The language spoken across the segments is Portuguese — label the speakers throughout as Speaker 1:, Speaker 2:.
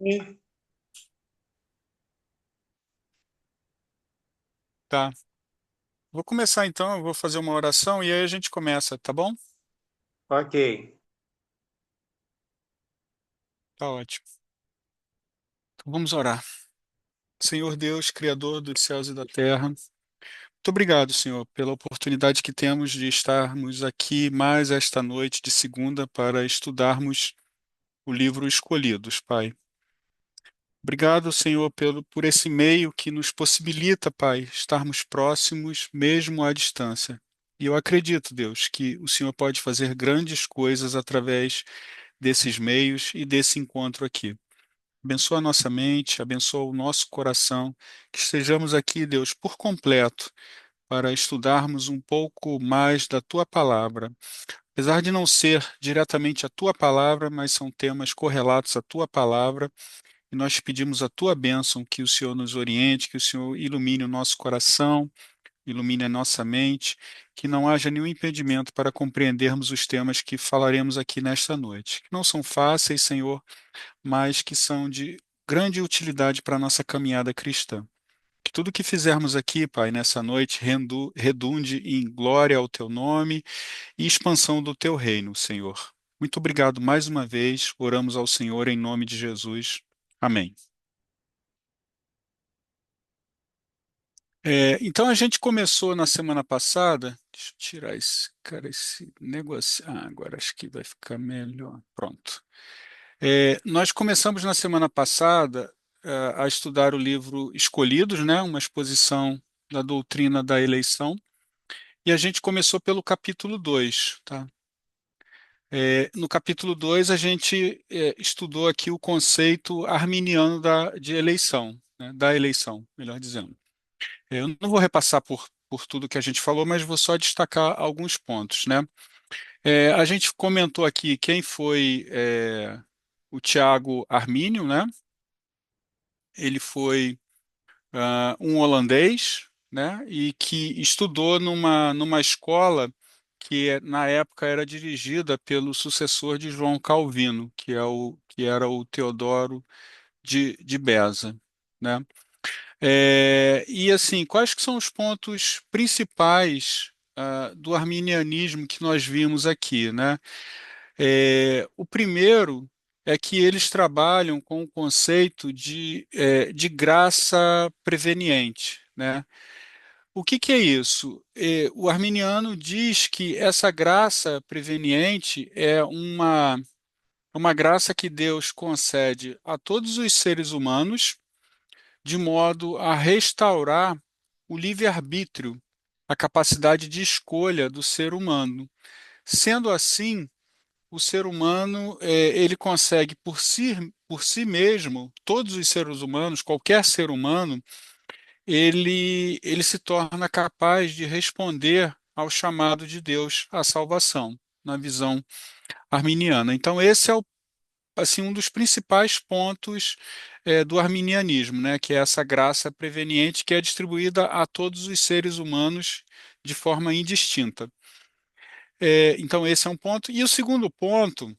Speaker 1: Sim.
Speaker 2: Tá. Vou começar então, eu vou fazer uma oração e aí a gente começa, tá bom?
Speaker 1: Ok.
Speaker 2: Tá ótimo. Então vamos orar. Senhor Deus, Criador dos céus e da terra, muito obrigado, Senhor, pela oportunidade que temos de estarmos aqui mais esta noite de segunda para estudarmos o livro Escolhidos, Pai. Obrigado, Senhor, por esse meio que nos possibilita, Pai, estarmos próximos mesmo à distância. E eu acredito, Deus, que o Senhor pode fazer grandes coisas através desses meios e desse encontro aqui. Abençoa a nossa mente, abençoa o nosso coração, que estejamos aqui, Deus, por completo, para estudarmos um pouco mais da tua palavra. Apesar de não ser diretamente a tua palavra, mas são temas correlatos à tua palavra, e nós pedimos a tua bênção, que o Senhor nos oriente, que o Senhor ilumine o nosso coração, ilumine a nossa mente, que não haja nenhum impedimento para compreendermos os temas que falaremos aqui nesta noite, que não são fáceis, Senhor, mas que são de grande utilidade para a nossa caminhada cristã. Que tudo que fizermos aqui, Pai, nessa noite, redunde em glória ao Teu nome e expansão do Teu reino, Senhor. Muito obrigado mais uma vez. Oramos ao Senhor em nome de Jesus. Amém. Então a gente começou na semana passada. Deixa eu tirar esse, cara, esse negócio. Ah, agora acho que vai ficar melhor. Pronto. Nós começamos na semana passada, a estudar o livro Escolhidos, né, uma exposição da doutrina da eleição, e a gente começou pelo capítulo 2, tá? No capítulo 2 a gente estudou aqui o conceito arminiano de eleição, né, da eleição, melhor dizendo. Eu não vou repassar por tudo que a gente falou, mas vou só destacar alguns pontos, né? A gente comentou aqui quem foi o Tiago Armínio, né? Ele foi um holandês, né, e que estudou numa escola que na época era dirigida pelo sucessor de João Calvino, que era o Teodoro de Beza, né? E assim, quais que são os pontos principais do arminianismo que nós vimos aqui, né? O primeiro é que eles trabalham com o conceito de graça preveniente, né? O que que é isso? O arminiano diz que essa graça preveniente é uma graça que Deus concede a todos os seres humanos, de modo a restaurar o livre-arbítrio, a capacidade de escolha do ser humano. Sendo assim, o ser humano ele consegue por si mesmo, todos os seres humanos, qualquer ser humano, ele se torna capaz de responder ao chamado de Deus à salvação, na visão arminiana. Então, esse é assim, um dos principais pontos do arminianismo, né, que é essa graça preveniente que é distribuída a todos os seres humanos de forma indistinta. Então, esse é um ponto. E o segundo ponto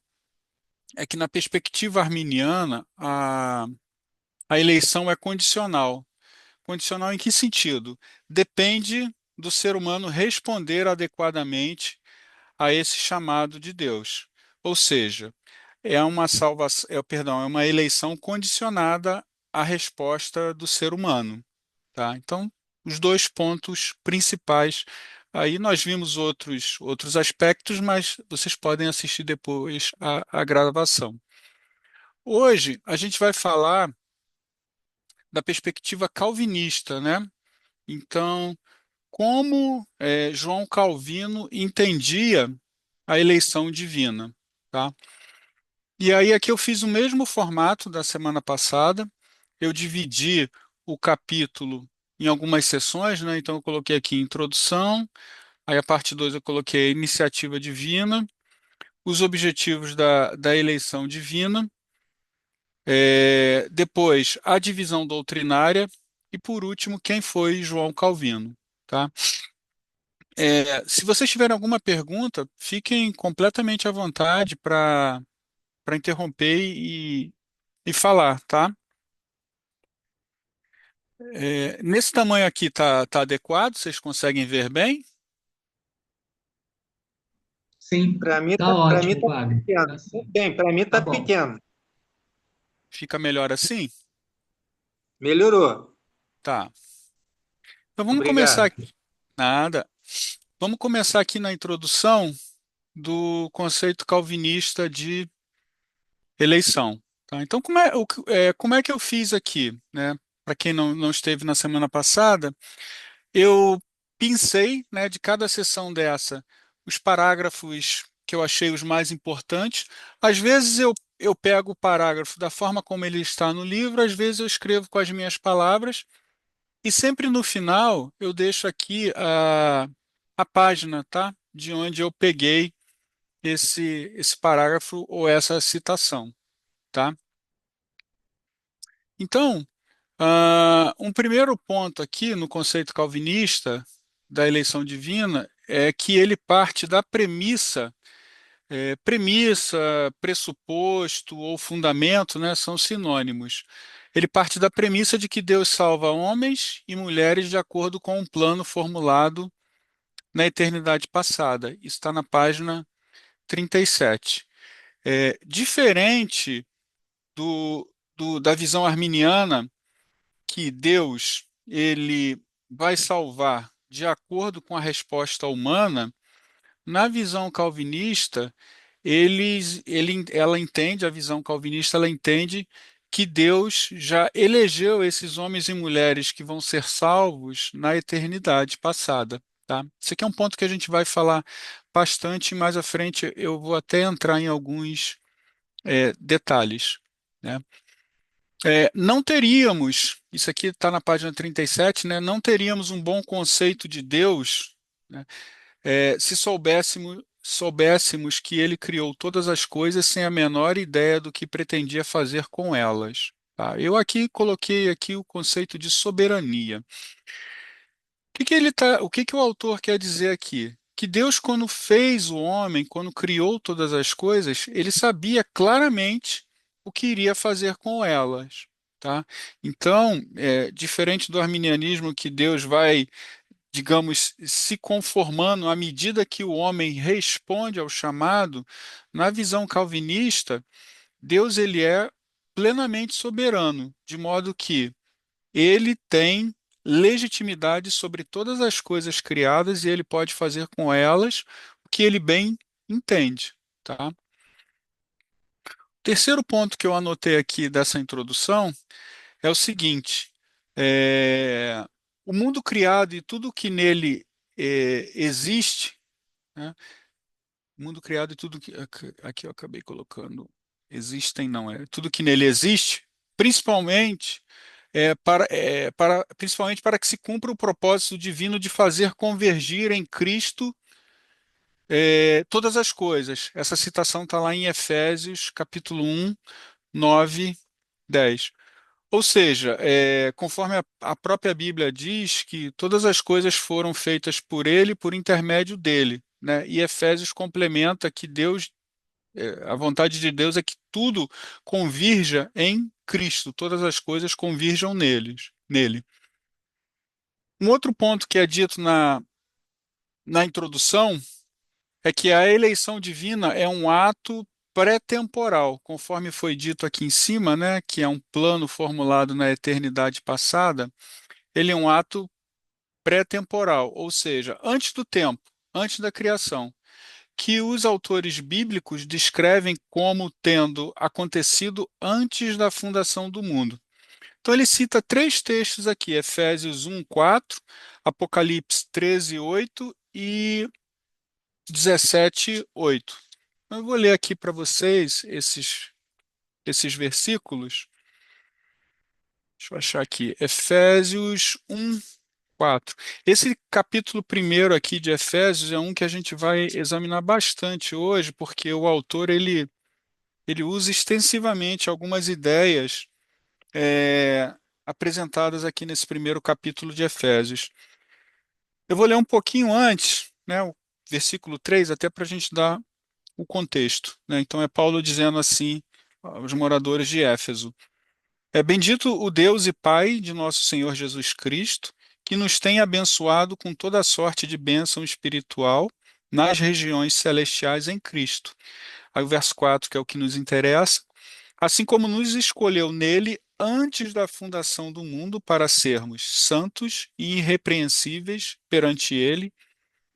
Speaker 2: é que, na perspectiva arminiana, a eleição é condicional. Condicional em que sentido? Depende do ser humano responder adequadamente a esse chamado de Deus. Ou seja, é uma salvação, perdão, é uma eleição condicionada à resposta do ser humano, tá? Então, os dois pontos principais. Aí nós vimos outros aspectos, mas vocês podem assistir depois a gravação. Hoje a gente vai falar da perspectiva calvinista, né? Então, como João Calvino entendia a eleição divina, tá? E aí aqui eu fiz o mesmo formato da semana passada. Eu dividi o capítulo em algumas sessões, né? Então eu coloquei aqui introdução, aí a parte 2 eu coloquei iniciativa divina, os objetivos da eleição divina, depois a divisão doutrinária e por último quem foi João Calvino, tá? Se vocês tiverem alguma pergunta, fiquem completamente à vontade para interromper e falar, tá? Nesse tamanho aqui tá adequado? Vocês conseguem ver bem?
Speaker 1: Sim, tá
Speaker 3: Para mim
Speaker 1: ótimo,
Speaker 3: tá
Speaker 1: Wagner. Tá
Speaker 3: pequeno.
Speaker 1: sim.
Speaker 3: Bem, para mim
Speaker 1: Tá
Speaker 3: tá
Speaker 1: bom.
Speaker 3: pequeno.
Speaker 2: Fica melhor assim?
Speaker 3: Melhorou.
Speaker 2: Tá. Então vamos começar
Speaker 3: Obrigado.
Speaker 2: aqui. Nada. Vamos começar aqui na introdução do conceito calvinista de eleição. Tá? Então, como é que eu fiz aqui, né? Para quem não esteve na semana passada, eu pincei, né, de cada sessão dessa os parágrafos que eu achei os mais importantes. Às vezes eu pego o parágrafo da forma como ele está no livro, às vezes eu escrevo com as minhas palavras, e sempre no final eu deixo aqui a página, tá? De onde eu peguei esse parágrafo ou essa citação, tá? Então, um primeiro ponto aqui no conceito calvinista da eleição divina é que ele parte da premissa, pressuposto ou fundamento, né, são sinônimos. Ele parte da premissa de que Deus salva homens e mulheres de acordo com um plano formulado na eternidade passada. Isso está na página 37. Diferente da visão arminiana, que Deus ele vai salvar de acordo com a resposta humana, na visão calvinista, ela entende, a visão calvinista, ela entende que Deus já elegeu esses homens e mulheres que vão ser salvos na eternidade passada. Tá? Esse aqui é um ponto que a gente vai falar bastante mais à frente. Eu vou até entrar em alguns detalhes. Né? Não teríamos, isso aqui está na página 37, né? Não teríamos um bom conceito de Deus, né? Se soubéssemos que Ele criou todas as coisas sem a menor ideia do que pretendia fazer com elas. Tá? Eu aqui coloquei aqui o conceito de soberania. O que que o autor quer dizer aqui? Que Deus, quando fez o homem, quando criou todas as coisas, ele sabia claramente o que iria fazer com elas. Tá? Então, diferente do arminianismo, que Deus vai, digamos, se conformando à medida que o homem responde ao chamado, na visão calvinista, Deus ele é plenamente soberano, de modo que ele tem legitimidade sobre todas as coisas criadas e ele pode fazer com elas o que ele bem entende, tá? Terceiro ponto que eu anotei aqui dessa introdução é o seguinte: é, o mundo criado e tudo que nele existe, né? O mundo criado e tudo que aqui eu acabei colocando existem, não é? Tudo que nele existe, principalmente principalmente para que se cumpra o propósito divino de fazer convergir em Cristo todas as coisas. Essa citação está lá em Efésios, capítulo 1, 9, 10. Ou seja, conforme a própria Bíblia diz que todas as coisas foram feitas por ele, por intermédio dele, né? E Efésios complementa que a vontade de Deus é que tudo convirja em Cristo, todas as coisas convirjam nele. Um outro ponto que é dito na introdução é que a eleição divina é um ato pré-temporal, conforme foi dito aqui em cima, né, que é um plano formulado na eternidade passada. Ele é um ato pré-temporal, ou seja, antes do tempo, antes da criação, que os autores bíblicos descrevem como tendo acontecido antes da fundação do mundo. Então ele cita três textos aqui, Efésios 1, 4, Apocalipse 13, 8 e 17, 8. Eu vou ler aqui para vocês esses versículos. Deixa eu achar aqui. Efésios 1, 4. Esse capítulo primeiro aqui de Efésios é um que a gente vai examinar bastante hoje, porque o autor ele usa extensivamente algumas ideias é, apresentadas aqui nesse primeiro capítulo de Efésios. Eu vou ler um pouquinho antes, né, o versículo 3, até para a gente dar o contexto. Né? Então é Paulo dizendo assim aos moradores de Éfeso. Bendito o Deus e Pai de nosso Senhor Jesus Cristo, que nos tem abençoado com toda sorte de bênção espiritual nas regiões celestiais em Cristo. Aí o verso 4, que é o que nos interessa. Assim como nos escolheu nele antes da fundação do mundo para sermos santos e irrepreensíveis perante ele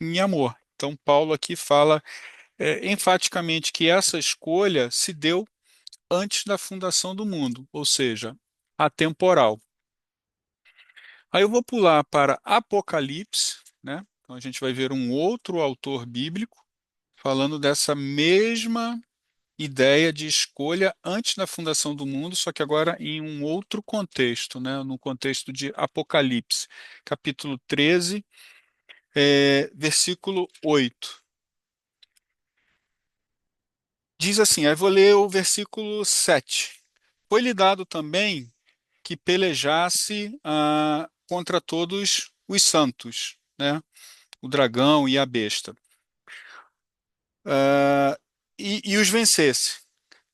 Speaker 2: em amor. Então, Paulo aqui fala enfaticamente que essa escolha se deu antes da fundação do mundo, ou seja, atemporal. Aí eu vou pular para Apocalipse, né? Então a gente vai ver um outro autor bíblico falando dessa mesma ideia de escolha antes da fundação do mundo, só que agora em um outro contexto, né? No contexto de Apocalipse, capítulo 13, versículo 8. Diz assim, aí vou ler o versículo 7. Foi-lhe dado também que pelejasse contra todos os santos, né? O dragão e a besta, ah, e os vencesse.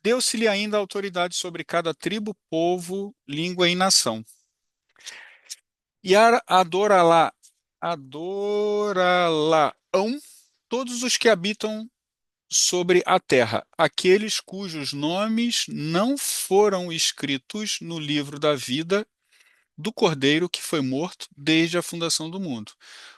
Speaker 2: Deu-se-lhe ainda autoridade sobre cada tribo, povo, língua e nação. E adorá-la-ão todos os que habitam sobre a terra, aqueles cujos nomes não foram escritos no livro da vida do Cordeiro que foi morto desde a fundação do mundo.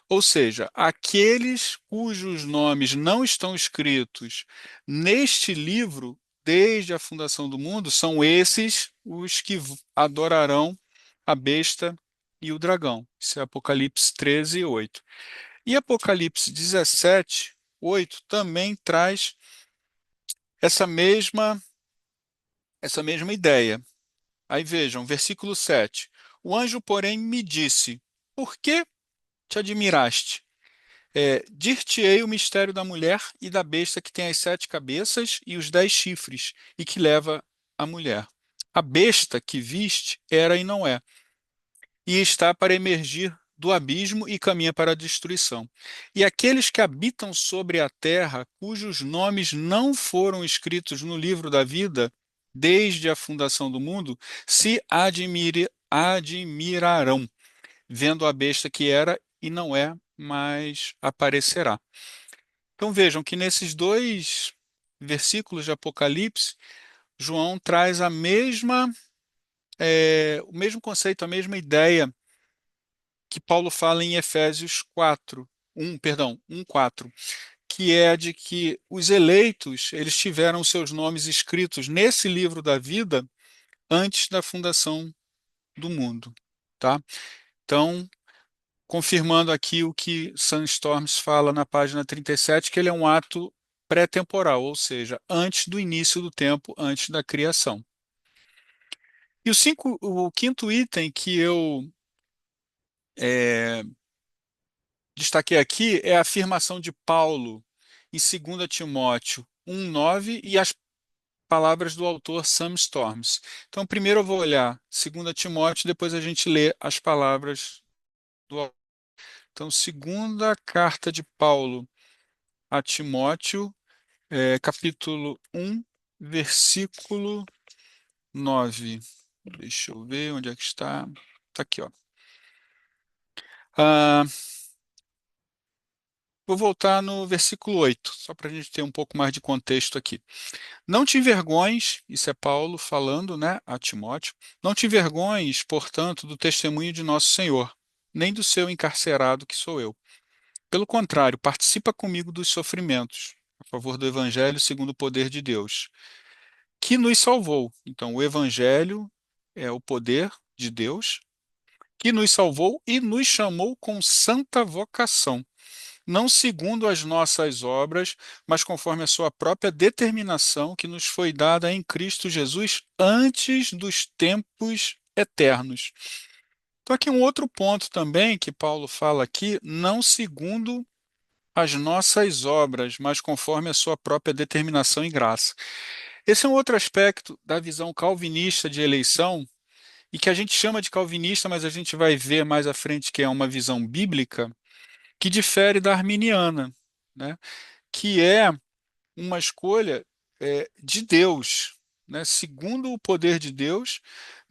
Speaker 2: Ou seja, aqueles cujos nomes não estão escritos neste livro desde a fundação do mundo são esses os que adorarão a besta e o dragão. Isso é Apocalipse 13, 8. E Apocalipse 17, 8 também traz essa mesma, essa mesma ideia. Aí vejam, versículo 7. O anjo, porém, me disse: Por que te admiraste? Dir-te-ei o mistério da mulher e da besta que tem as 7 cabeças e os 10 chifres, e que leva a mulher. A besta que viste era e não é, e está para emergir do abismo e caminha para a destruição. E aqueles que habitam sobre a terra, cujos nomes não foram escritos no livro da vida, desde a fundação do mundo, se admirarão, vendo a besta que era e não é, mas aparecerá. Então vejam que nesses dois versículos de Apocalipse, João traz o mesmo conceito, a mesma ideia que Paulo fala em Efésios 4, 1:4, que é de que os eleitos, eles tiveram seus nomes escritos nesse livro da vida antes da fundação do mundo, tá? Então, confirmando aqui o que Sandstorms fala na página 37, que ele é um ato pré-temporal, ou seja, antes do início do tempo, antes da criação. E o quinto item que eu é, destaquei aqui é a afirmação de Paulo em 2 Timóteo 1:9 e as palavras do autor Sam Storms. Então, primeiro eu vou olhar 2 Timóteo, depois a gente lê as palavras do autor. Então, segunda carta de Paulo a Timóteo, capítulo 1, versículo 9. Deixa eu ver onde é que está. Está aqui, ó. Ah, vou voltar no versículo 8, só para a gente ter um pouco mais de contexto aqui. Não te envergonhes, isso é Paulo falando, né, a Timóteo, não te envergonhes, portanto, do testemunho de nosso Senhor, nem do seu encarcerado que sou eu. Pelo contrário, participa comigo dos sofrimentos, a favor do Evangelho segundo o poder de Deus, que nos salvou. Então, o Evangelho é o poder de Deus, que nos salvou e nos chamou com santa vocação não segundo as nossas obras, mas conforme a sua própria determinação que nos foi dada em Cristo Jesus antes dos tempos eternos. Então, aqui um outro ponto também que Paulo fala aqui, não segundo as nossas obras, mas conforme a sua própria determinação e graça. Esse é um outro aspecto da visão calvinista de eleição, e que a gente chama de calvinista, mas a gente vai ver mais à frente que é uma visão bíblica, que difere da arminiana, né? Que é uma escolha de Deus. né, segundo o poder de Deus,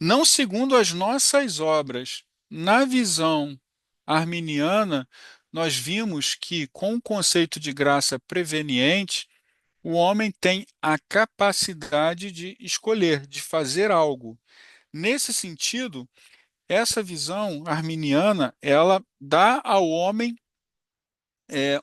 Speaker 2: não segundo as nossas obras. Na visão arminiana, nós vimos que, com o conceito de graça preveniente, o homem tem a capacidade de escolher, de fazer algo. Nesse sentido, essa visão arminiana, ela dá ao homem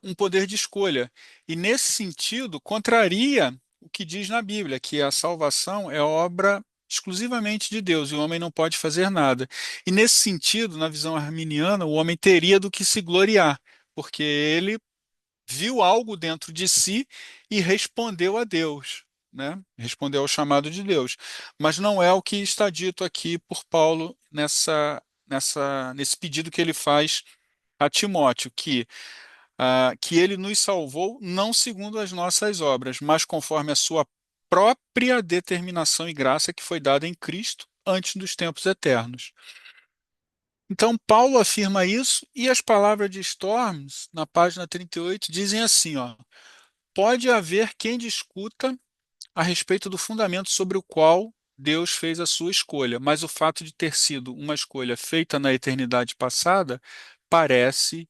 Speaker 2: um poder de escolha. E nesse sentido, contraria o que diz na Bíblia, que a salvação é obra exclusivamente de Deus e o homem não pode fazer nada. E nesse sentido, na visão arminiana, o homem teria do que se gloriar, porque ele viu algo dentro de si e respondeu a Deus, né? Respondeu ao chamado de Deus. Mas não é o que está dito aqui por Paulo nesse pedido que ele faz a Timóteo, que ele nos salvou não segundo as nossas obras, mas conforme a sua própria determinação e graça que foi dada em Cristo antes dos tempos eternos. Então, Paulo afirma isso, e as palavras de Storms, na página 38, dizem assim, ó: pode haver quem discuta a respeito do fundamento sobre o qual Deus fez a sua escolha, mas o fato de ter sido uma escolha feita na eternidade passada parece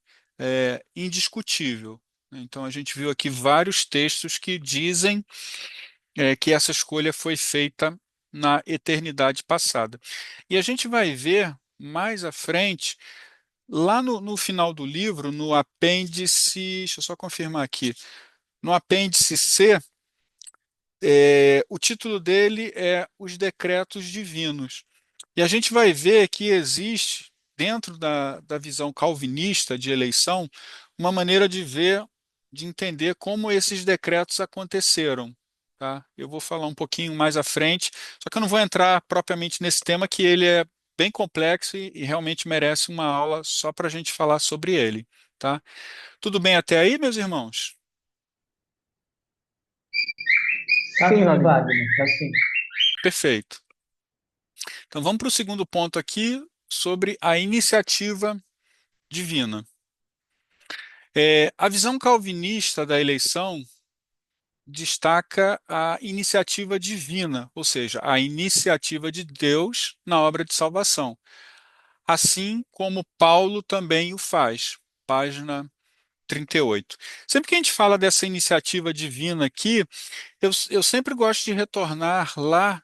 Speaker 2: indiscutível. Então, a gente viu aqui vários textos que dizem que essa escolha foi feita na eternidade passada. E a gente vai ver mais à frente, lá no final do livro, no apêndice, deixa eu só confirmar aqui, no apêndice C, o título dele é Os Decretos Divinos. E a gente vai ver que existe, dentro da visão calvinista de eleição, uma maneira de ver, de entender como esses decretos aconteceram. Tá? Eu vou falar um pouquinho mais à frente, só que eu não vou entrar propriamente nesse tema, que ele é bem complexo e realmente merece uma aula só para a gente falar sobre ele. Tá? Tudo bem até aí, meus irmãos?
Speaker 1: Tá sim, Wagner, tá sim.
Speaker 2: Perfeito. Então vamos para o segundo ponto aqui, sobre a iniciativa divina. A visão calvinista da eleição destaca a iniciativa divina, ou seja, a iniciativa de Deus na obra de salvação, assim como Paulo também o faz, página 38. Sempre que a gente fala dessa iniciativa divina aqui, eu sempre gosto de retornar lá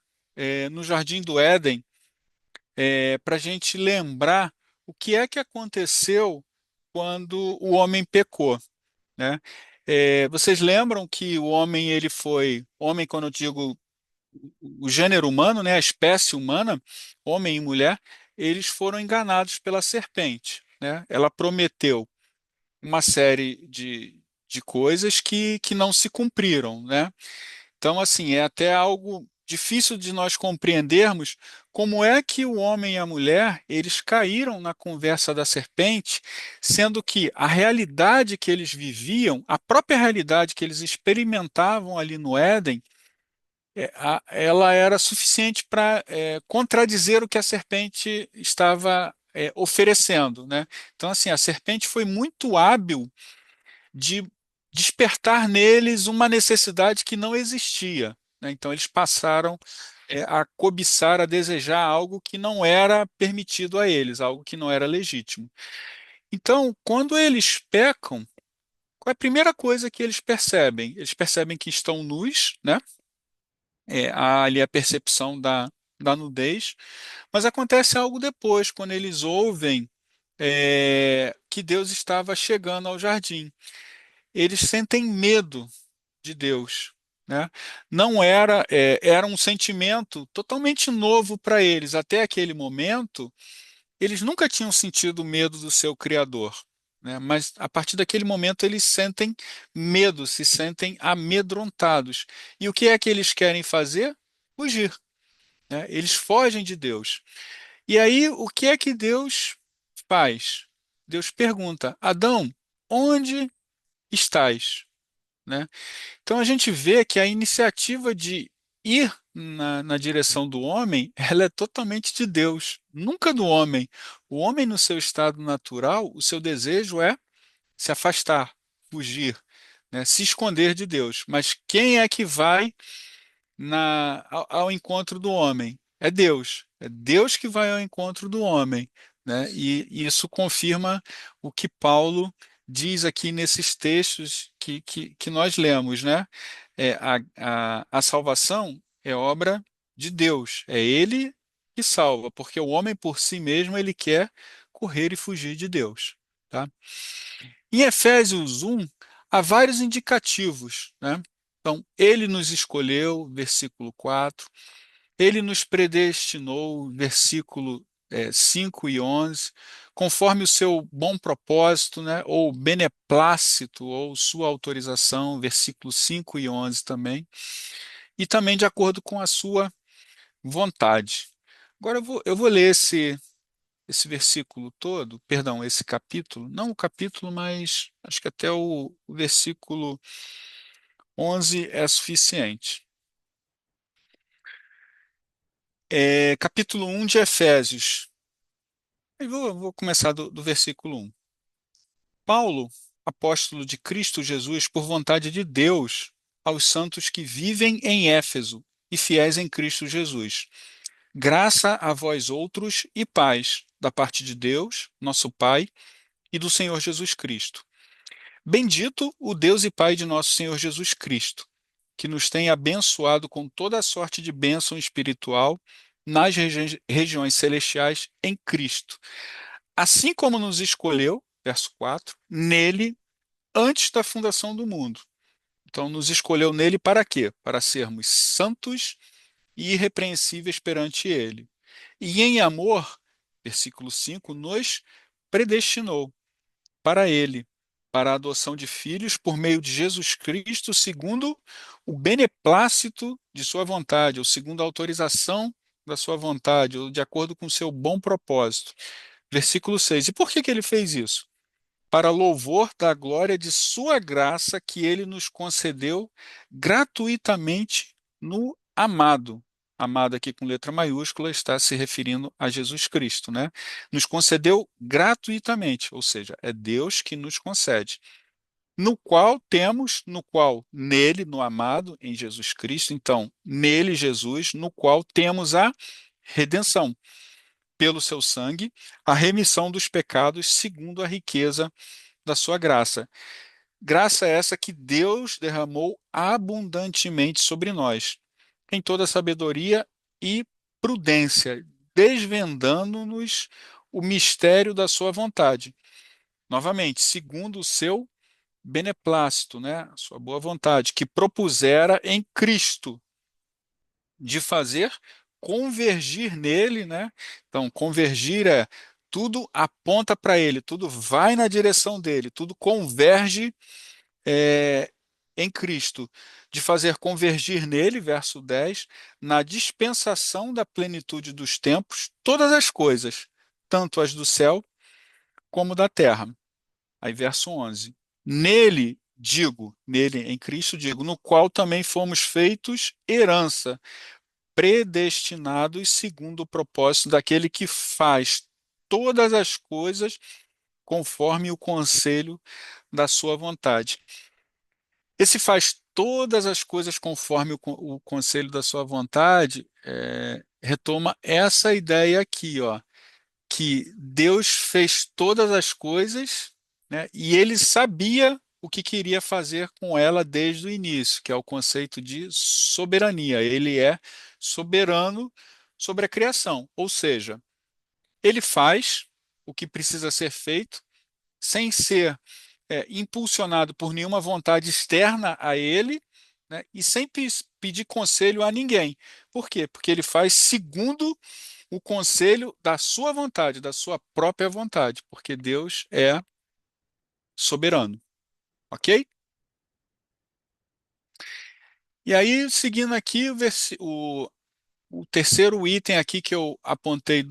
Speaker 2: no Jardim do Éden, para a gente lembrar o que é que aconteceu quando o homem pecou, né? Vocês lembram que o homem, ele foi, homem quando eu digo o gênero humano, né, a espécie humana, homem e mulher, eles foram enganados pela serpente, né? Ela prometeu uma série de coisas que não se cumpriram, né? Então, assim, é até algo difícil de nós compreendermos como é que o homem e a mulher, eles caíram na conversa da serpente, sendo que a realidade que eles viviam, a própria realidade que eles experimentavam ali no Éden, ela era suficiente para contradizer o que a serpente estava oferecendo, né? Então, assim, a serpente foi muito hábil de despertar neles uma necessidade que não existia, né? Então, eles passaram a cobiçar, a desejar algo que não era permitido a eles, algo que não era legítimo. Então, quando eles pecam, qual é a primeira coisa que eles percebem? Eles percebem que estão nus, né? Há ali a percepção da nudez, mas acontece algo depois, quando eles ouvem que Deus estava chegando ao jardim. Eles sentem medo de Deus, né? Não era, era um sentimento totalmente novo para eles. Até aquele momento, eles nunca tinham sentido medo do seu Criador, né? Mas a partir daquele momento eles sentem medo, se sentem amedrontados. E o que é que eles querem fazer? Fugir, né? Eles fogem de Deus. E aí, o que é que Deus faz? Deus pergunta: Adão, onde estás? Né? Então a gente vê que a iniciativa de ir na direção do homem, ela é totalmente de Deus, nunca do homem. O homem, no seu estado natural, o seu desejo é se afastar, fugir, né? Se esconder de Deus. Mas quem é que vai ao encontro do homem? É Deus. É Deus que vai ao encontro do homem, né? E isso confirma o que Paulo diz aqui nesses textos que nós lemos, né? A salvação é obra de Deus. É Ele que salva, porque o homem por si mesmo ele quer correr e fugir de Deus, tá? Em Efésios 1, há vários indicativos, né? Então, ele nos escolheu, versículo 4, ele nos predestinou, versículo 5 e 11, conforme o seu bom propósito, né? Ou beneplácito, ou sua autorização, versículo 5 e 11 também, e também de acordo com a sua vontade. Agora eu vou ler esse versículo todo, perdão, esse capítulo, não o capítulo, mas acho que até o versículo 11 é suficiente. Capítulo 1 de Efésios. Eu vou começar do versículo 1. Paulo, apóstolo de Cristo Jesus, por vontade de Deus, aos santos que vivem em Éfeso e fiéis em Cristo Jesus. Graça a vós outros e paz, da parte de Deus, nosso Pai, e do Senhor Jesus Cristo. Bendito o Deus e Pai de nosso Senhor Jesus Cristo, que nos tem abençoado com toda a sorte de bênção espiritual nas regiões celestiais em Cristo. Assim como nos escolheu, verso 4, nele antes da fundação do mundo. Então, nos escolheu nele para quê? Para sermos santos e irrepreensíveis perante ele. E em amor, versículo 5, nos predestinou para ele, para a adoção de filhos por meio de Jesus Cristo, segundo o beneplácito de sua vontade, ou segundo a autorização da sua vontade, ou de acordo com o seu bom propósito. Versículo 6. E por que ele fez isso? Para louvor da glória de sua graça que ele nos concedeu gratuitamente no amado. Amado aqui com letra maiúscula está se referindo a Jesus Cristo, né? Nos concedeu gratuitamente, ou seja, é Deus que nos concede. No qual, nele, no amado, em Jesus Cristo, então, nele, Jesus, no qual temos a redenção, pelo seu sangue, a remissão dos pecados, segundo a riqueza da sua graça. Graça essa que Deus derramou abundantemente sobre nós, em toda sabedoria e prudência, desvendando-nos o mistério da sua vontade. Novamente, segundo o seu beneplácito, né, a sua boa vontade, que propusera em Cristo de fazer convergir nele, né? Então, convergir é tudo aponta para ele, tudo vai na direção dele, tudo converge em Cristo, de fazer convergir nele, verso 10, na dispensação da plenitude dos tempos, todas as coisas, tanto as do céu como da terra. Aí, verso 11. Nele, digo, nele, em Cristo, digo, no qual também fomos feitos herança, predestinados segundo o propósito daquele que faz todas as coisas conforme o conselho da sua vontade. Esse faz todas as coisas conforme o conselho da sua vontade, retoma essa ideia aqui, ó, que Deus fez todas as coisas, né, e ele sabia o que queria fazer com ela desde o início, que é o conceito de soberania. Ele é soberano sobre a criação, ou seja, ele faz o que precisa ser feito sem ser impulsionado por nenhuma vontade externa a ele, né, e sem pedir conselho a ninguém. Por quê? Porque ele faz segundo o conselho da sua vontade, da sua própria vontade, porque Deus é soberano. Ok? E aí, seguindo aqui, o terceiro item aqui que eu apontei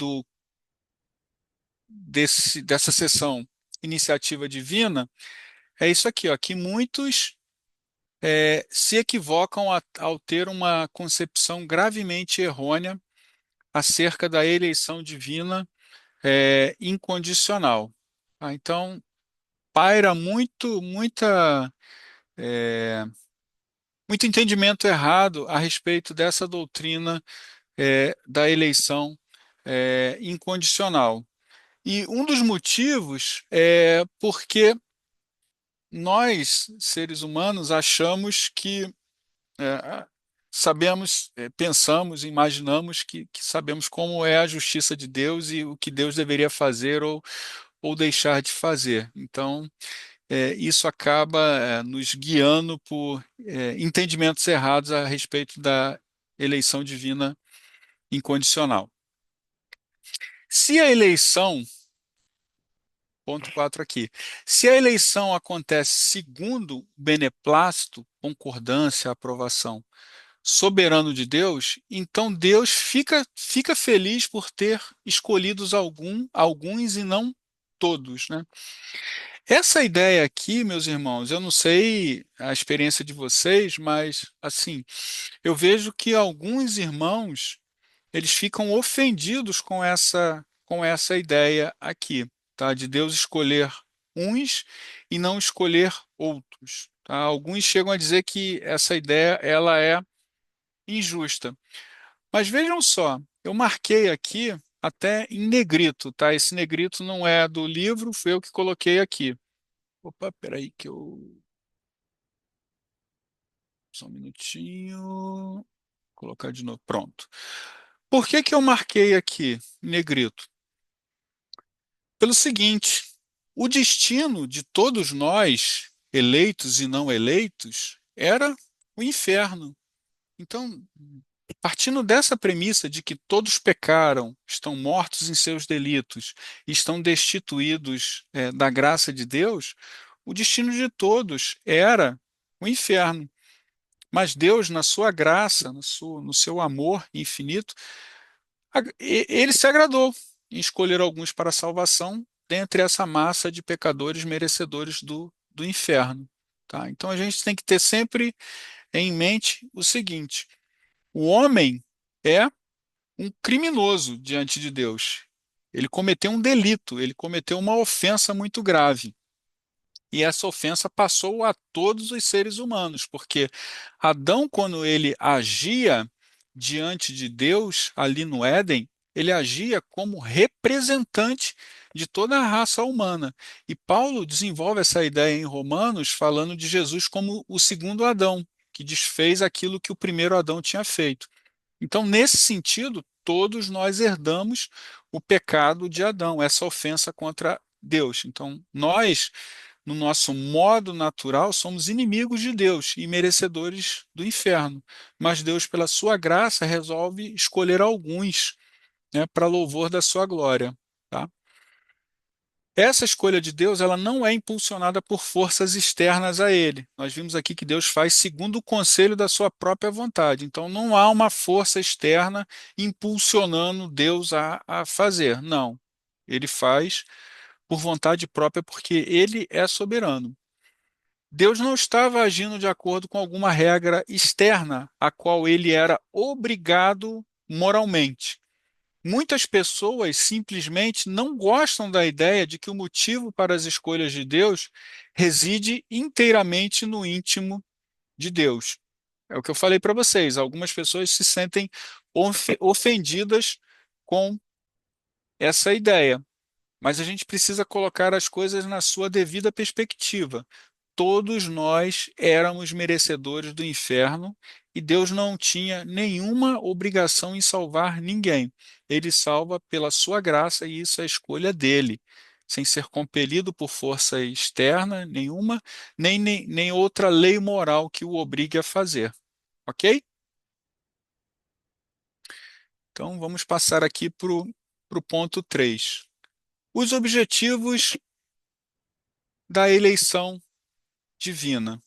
Speaker 2: dessa sessão Iniciativa Divina é isso aqui, ó, que muitos se equivocam ao ter uma concepção gravemente errônea acerca da eleição divina incondicional. Tá? Então, paira muita muito entendimento errado a respeito dessa doutrina da eleição incondicional. E um dos motivos é porque nós, seres humanos, achamos que é, sabemos, pensamos, imaginamos que sabemos como é a justiça de Deus e o que Deus deveria fazer ou deixar de fazer. Então, isso acaba nos guiando por entendimentos errados a respeito da eleição divina incondicional. Se a eleição, ponto 4 aqui, se a eleição acontece segundo o beneplácito, concordância, aprovação soberano de Deus, então Deus fica feliz por ter escolhido alguns e não todos, né? Essa ideia aqui, meus irmãos, eu não sei a experiência de vocês, mas assim, eu vejo que alguns irmãos, eles ficam ofendidos com essa ideia aqui, tá? De Deus escolher uns e não escolher outros, tá? Alguns chegam a dizer que essa ideia ela é injusta. Mas vejam só, eu marquei aqui até em negrito, tá? Esse negrito não é do livro, foi eu que coloquei aqui. Opa, peraí que eu... Só um minutinho. Vou colocar de novo. Pronto. Por que que eu marquei aqui em negrito? Pelo seguinte, o destino de todos nós, eleitos e não eleitos, era o inferno. Então, partindo dessa premissa de que todos pecaram, estão mortos em seus delitos, e estão destituídos, da graça de Deus, o destino de todos era o inferno. Mas Deus, na sua graça, no seu amor infinito, ele se agradou em escolher alguns para a salvação dentre essa massa de pecadores merecedores do inferno. Tá? Então a gente tem que ter sempre em mente o seguinte: o homem é um criminoso diante de Deus. Ele cometeu um delito, ele cometeu uma ofensa muito grave. E essa ofensa passou a todos os seres humanos, porque Adão, quando ele agia diante de Deus ali no Éden, ele agia como representante de toda a raça humana. E Paulo desenvolve essa ideia em Romanos, falando de Jesus como o segundo Adão, que desfez aquilo que o primeiro Adão tinha feito. Então, nesse sentido, todos nós herdamos o pecado de Adão, essa ofensa contra Deus. Então, nós, no nosso modo natural, somos inimigos de Deus e merecedores do inferno. Mas Deus, pela sua graça, resolve escolher alguns, né, para louvor da sua glória. Tá? Essa escolha de Deus, ela não é impulsionada por forças externas a ele. Nós vimos aqui que Deus faz segundo o conselho da sua própria vontade. Então, não há uma força externa impulsionando Deus a fazer. Não. Ele faz por vontade própria, porque ele é soberano. Deus não estava agindo de acordo com alguma regra externa, a qual ele era obrigado moralmente. Muitas pessoas simplesmente não gostam da ideia de que o motivo para as escolhas de Deus reside inteiramente no íntimo de Deus. É o que eu falei para vocês. Algumas pessoas se sentem ofendidas com essa ideia, mas a gente precisa colocar as coisas na sua devida perspectiva. Todos nós éramos merecedores do inferno e Deus não tinha nenhuma obrigação em salvar ninguém. Ele salva pela sua graça e isso é a escolha dele, sem ser compelido por força externa nenhuma, nem outra lei moral que o obrigue a fazer. Ok? Então vamos passar aqui para o ponto 3. Os objetivos da eleição divina.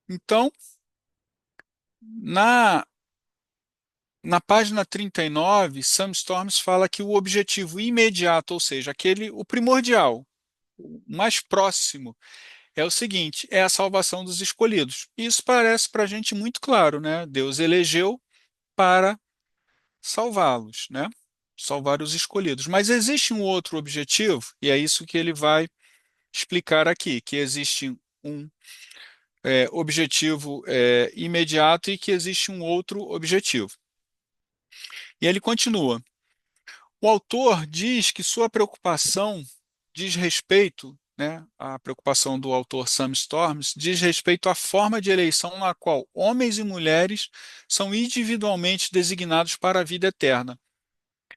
Speaker 2: Então, na página 39, Sam Storms fala que o objetivo imediato, ou seja, o primordial, o mais próximo, é o seguinte: é a salvação dos escolhidos. Isso parece para a gente muito claro, né? Deus elegeu para salvá-los, né? Salvar os escolhidos. Mas existe um outro objetivo, e é isso que ele vai explicar aqui, que existe um objetivo imediato e que existe um outro objetivo. E ele continua. O autor diz que sua preocupação diz respeito, né, a preocupação do autor Sam Storms diz respeito à forma de eleição na qual homens e mulheres são individualmente designados para a vida eterna.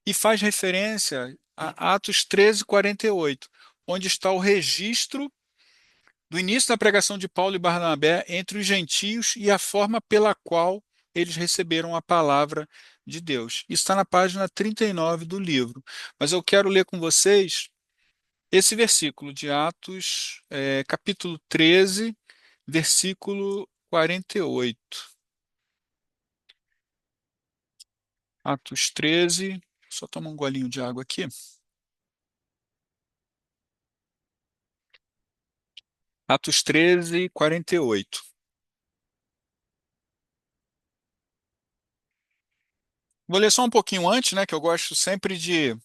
Speaker 2: E faz referência a Atos 13:48, onde está o registro do início da pregação de Paulo e Barnabé entre os gentios e a forma pela qual eles receberam a palavra de Deus. Isso está na página 39 do livro. Mas eu quero ler com vocês esse versículo de Atos, capítulo 13, versículo 48. Atos 13, só tomar um golinho de água aqui. Atos 13, 48. Vou ler só um pouquinho antes, né, que eu gosto sempre de.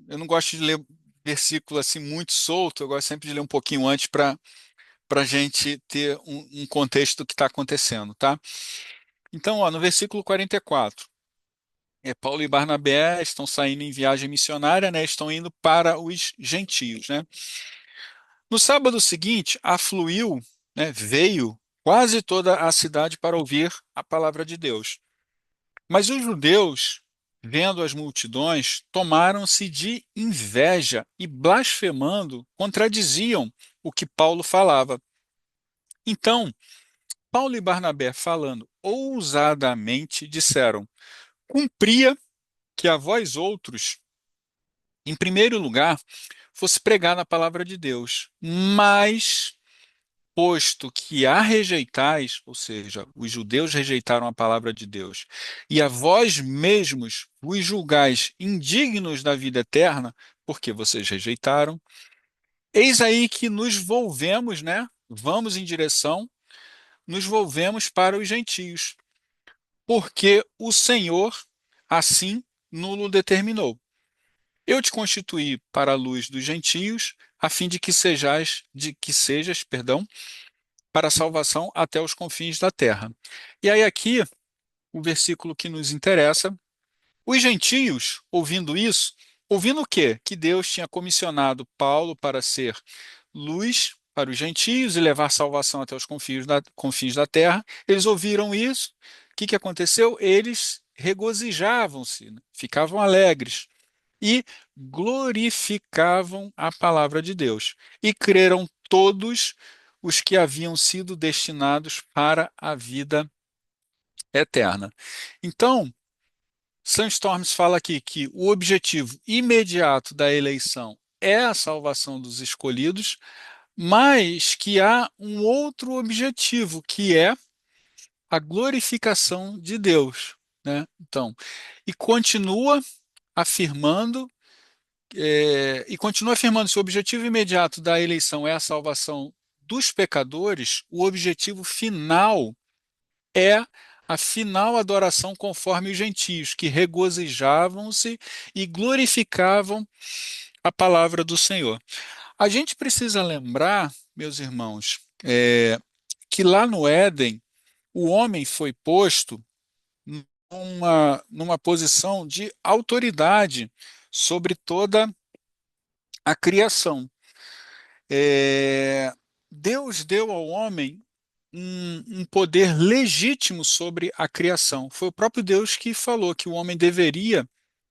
Speaker 2: Eu não gosto de ler versículo assim muito solto, eu gosto sempre de ler um pouquinho antes para a gente ter um contexto do que está acontecendo, tá? Então, ó, no versículo 44, Paulo e Barnabé estão saindo em viagem missionária, né? Estão indo para os gentios, né? No sábado seguinte, afluiu, né, veio quase toda a cidade para ouvir a palavra de Deus. Mas os judeus, vendo as multidões, tomaram-se de inveja e, blasfemando, contradiziam o que Paulo falava. Então, Paulo e Barnabé, falando ousadamente, disseram: Cumpria que a vós outros, em primeiro lugar, fosse pregar na palavra de Deus, mas posto que a rejeitais, ou seja, os judeus rejeitaram a palavra de Deus, e a vós mesmos vos julgais indignos da vida eterna, porque vocês rejeitaram, eis aí que nos volvemos, né? Vamos em direção, nos volvemos para os gentios, porque o Senhor assim nulo determinou. Eu te constituí para a luz dos gentios, a fim de que sejas, perdão, para a salvação até os confins da terra. E aí aqui, o versículo que nos interessa, os gentios, ouvindo isso, ouvindo o quê? Que Deus tinha comissionado Paulo para ser luz para os gentios e levar salvação até os confins da terra. Eles ouviram isso. O que aconteceu? Eles regozijavam-se, né? Ficavam alegres e glorificavam a palavra de Deus. E creram todos os que haviam sido destinados para a vida eterna. Então, Sandstorms fala aqui que o objetivo imediato da eleição é a salvação dos escolhidos, mas que há um outro objetivo, que é a glorificação de Deus, né? Então, e continua afirmando se o objetivo imediato da eleição é a salvação dos pecadores, o objetivo final é a final adoração conforme os gentios, que regozijavam-se e glorificavam a palavra do Senhor. A gente precisa lembrar, meus irmãos, que lá no Éden, o homem foi posto numa posição de autoridade sobre toda a criação. Deus deu ao homem um poder legítimo sobre a criação. Foi o próprio Deus que falou que o homem deveria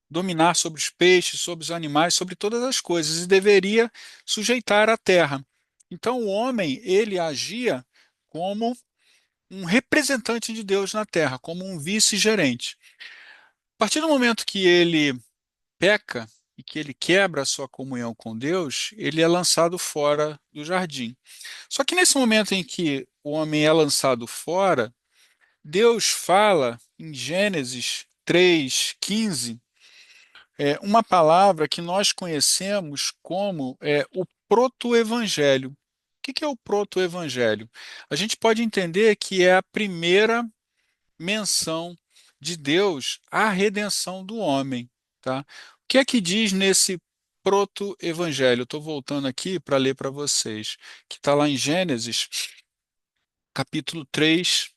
Speaker 2: dominar sobre os peixes, sobre os animais, sobre todas as coisas, e deveria sujeitar a terra. Então o homem, ele agia como um representante de Deus na terra, como um vice-gerente. A partir do momento que ele peca e que ele quebra a sua comunhão com Deus, ele é lançado fora do jardim. Só que nesse momento em que o homem é lançado fora, Deus fala em Gênesis 3:15, uma palavra que nós conhecemos como o proto-evangelho. O que é o proto-evangelho? A gente pode entender que é a primeira menção de Deus à redenção do homem, tá? O que é que diz nesse proto-evangelho? Eu estou voltando aqui para ler para vocês, que está lá em Gênesis capítulo 3,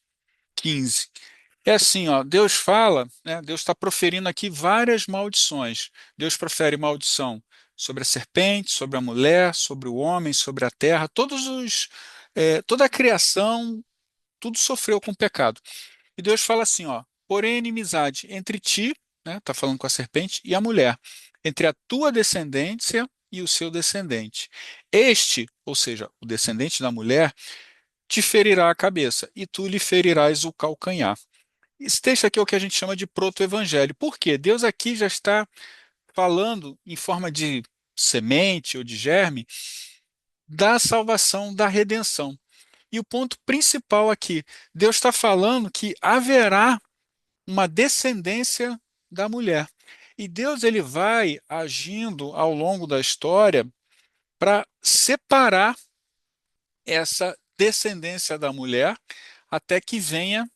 Speaker 2: 15. É assim, ó, Deus fala, né, Deus está proferindo aqui várias maldições. Deus profere maldição sobre a serpente, sobre a mulher, sobre o homem, sobre a terra, toda a criação, tudo sofreu com o pecado. E Deus fala assim, ó, porém inimizade entre ti, né, está falando com a serpente, e a mulher, entre a tua descendência e o seu descendente. Este, ou seja, o descendente da mulher, te ferirá a cabeça, e tu lhe ferirás o calcanhar. Esse texto aqui é o que a gente chama de proto-evangelho. Por quê? Deus aqui já está falando em forma de semente ou de germe da salvação, da redenção. E o ponto principal aqui, Deus está falando que haverá uma descendência da mulher. E Deus ele vai agindo ao longo da história para separar essa descendência da mulher até que venha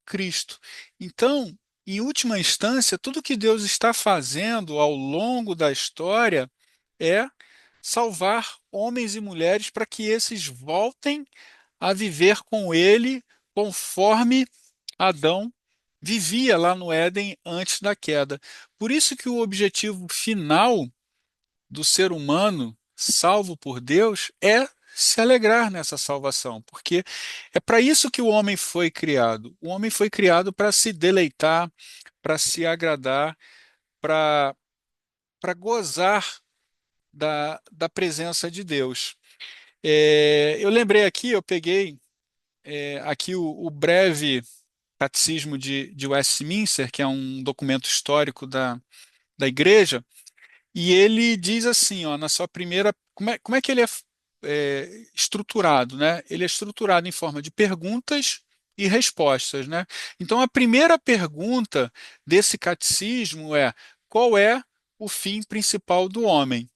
Speaker 2: Cristo. Então, em última instância, tudo que Deus está fazendo ao longo da história é salvar homens e mulheres para que esses voltem a viver com Ele conforme Adão vivia lá no Éden antes da queda. Por isso que o objetivo final do ser humano salvo por Deus é se alegrar nessa salvação, porque é para isso que o homem foi criado. O homem foi criado para se deleitar, para se agradar, para gozar da presença de Deus. Eu lembrei aqui, eu peguei aqui o breve Catecismo de Westminster, que é um documento histórico da igreja. E ele diz assim, ó, na sua primeira, como é que ele é estruturado, né? Ele é estruturado em forma de perguntas e respostas, né? Então, a primeira pergunta desse catecismo é: qual é o fim principal do homem?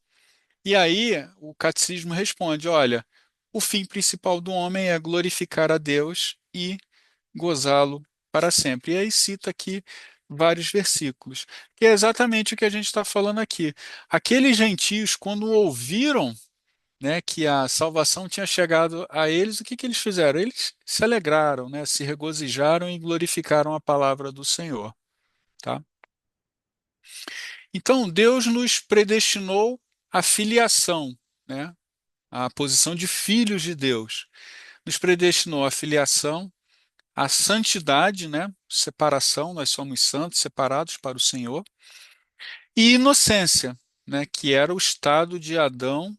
Speaker 2: E aí, o catecismo responde: olha, o fim principal do homem é glorificar a Deus e gozá-lo para sempre. E aí cita aqui vários versículos, que é exatamente o que a gente está falando aqui. Aqueles gentios, quando ouviram, né, que a salvação tinha chegado a eles, o que que eles fizeram? Eles se alegraram, né, se regozijaram e glorificaram a palavra do Senhor, tá? Então, Deus nos predestinou à filiação, né, à posição de filhos de Deus. Nos predestinou à filiação, a santidade, né? Separação, nós somos santos, separados para o Senhor, e inocência, né? Que era o estado de Adão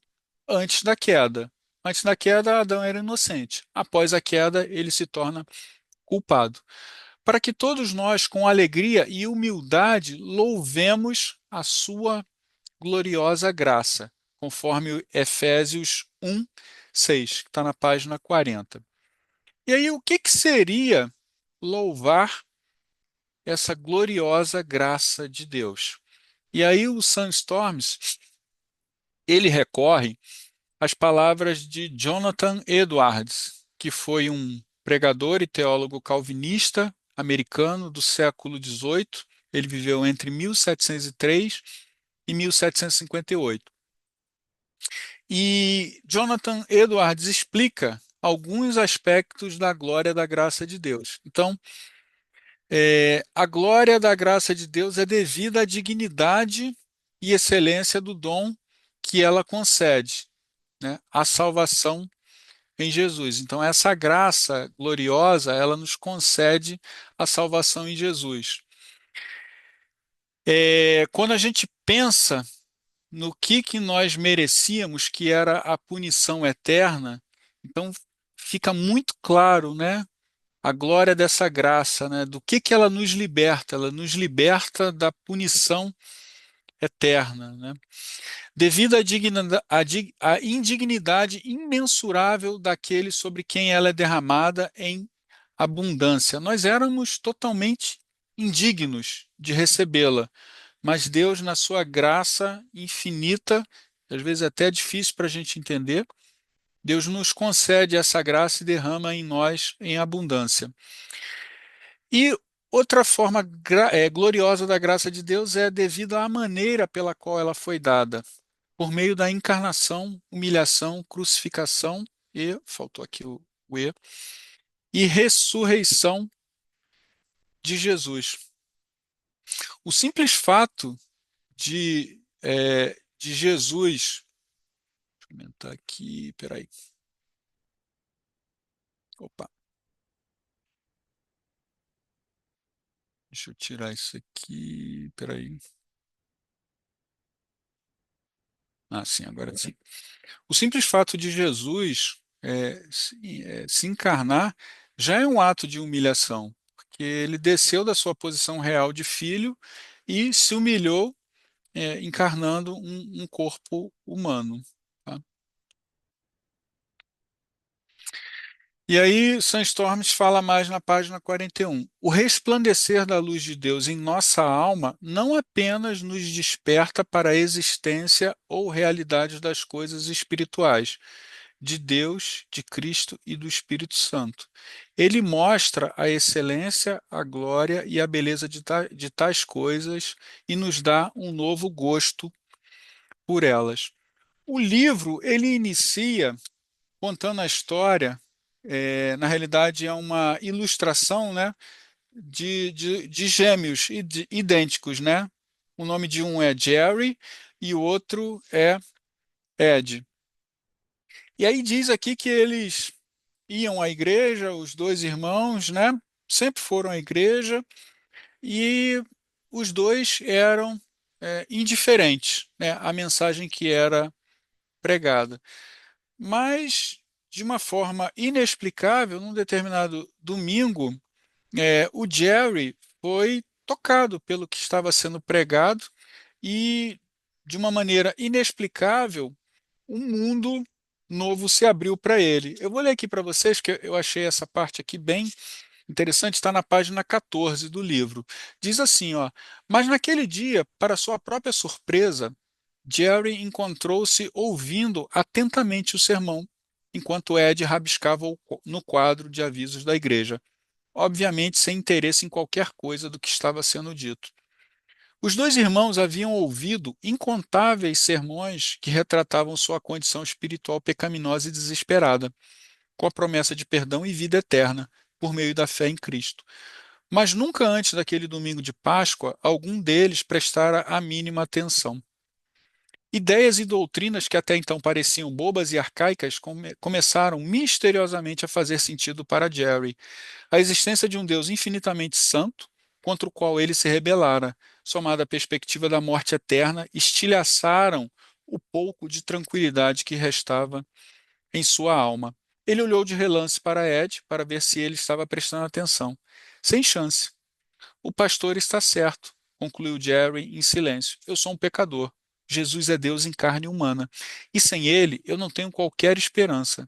Speaker 2: antes da queda. Antes da queda, Adão era inocente. Após a queda, ele se torna culpado. Para que todos nós, com alegria e humildade, louvemos a sua gloriosa graça, conforme Efésios 1, 6, que está na página 40. E aí, o que seria louvar essa gloriosa graça de Deus? E aí o Sandstorms, ele recorre às palavras de Jonathan Edwards, que foi um pregador e teólogo calvinista americano do século XVIII. Ele viveu entre 1703 e 1758. E Jonathan Edwards explica alguns aspectos da glória da graça de Deus. Então, a glória da graça de Deus é devida à dignidade e excelência do dom que ela concede, né? A salvação em Jesus. Então, essa graça gloriosa, ela nos concede a salvação em Jesus. Quando a gente pensa no que nós merecíamos, que era a punição eterna, então fica muito claro, né? A glória dessa graça, né? Do que ela nos liberta? Ela nos liberta da punição eterna, né? Devido à indignidade imensurável daquele sobre quem ela é derramada em abundância. Nós éramos totalmente indignos de recebê-la, mas Deus, na sua graça infinita, às vezes até difícil para a gente entender, Deus nos concede essa graça e derrama em nós em abundância. E outra forma gloriosa da graça de Deus é devido à maneira pela qual ela foi dada, por meio da encarnação, humilhação, crucificação e, faltou aqui o E, e ressurreição de Jesus. O simples fato de Jesus. Deixa eu aumentar aqui, peraí. Opa, deixa eu tirar isso aqui, peraí. Ah, sim, agora sim. O simples fato de Jesus se encarnar já é um ato de humilhação, porque ele desceu da sua posição real de filho e se humilhou, encarnando um corpo humano. Tá? E aí, Sandstorms fala mais na página 41. O resplandecer da luz de Deus em nossa alma não apenas nos desperta para a existência ou realidade das coisas espirituais, de Deus, de Cristo e do Espírito Santo. Ele mostra a excelência, a glória e a beleza de tais coisas e nos dá um novo gosto por elas. O livro, ele inicia contando a história, na realidade é uma ilustração, né, de gêmeos idênticos, né? O nome de um é Jerry e o outro é Ed. E aí diz aqui que eles iam à igreja, os dois irmãos, né? Sempre foram à igreja e os dois eram indiferentes, né, à mensagem que era pregada. Mas, de uma forma inexplicável, num determinado domingo, o Jerry foi tocado pelo que estava sendo pregado e, de uma maneira inexplicável, um mundo novo se abriu para ele. Eu vou ler aqui para vocês, que eu achei essa parte aqui bem interessante, está na página 14 do livro. Diz assim, ó: mas naquele dia, para sua própria surpresa, Jerry encontrou-se ouvindo atentamente o sermão, enquanto Ed rabiscava no quadro de avisos da igreja, obviamente sem interesse em qualquer coisa do que estava sendo dito. Os dois irmãos haviam ouvido incontáveis sermões que retratavam sua condição espiritual pecaminosa e desesperada, com a promessa de perdão e vida eterna por meio da fé em Cristo. Mas nunca antes daquele domingo de Páscoa, algum deles prestara a mínima atenção. Ideias e doutrinas que até então pareciam bobas e arcaicas começaram misteriosamente a fazer sentido para Jerry. A existência de um Deus infinitamente santo, contra o qual ele se rebelara, somada à perspectiva da morte eterna, estilhaçaram o pouco de tranquilidade que restava em sua alma. Ele olhou de relance para Ed para ver se ele estava prestando atenção. Sem chance. O pastor está certo, concluiu Jerry em silêncio. Eu sou um pecador. Jesus é Deus em carne humana. E sem ele, eu não tenho qualquer esperança.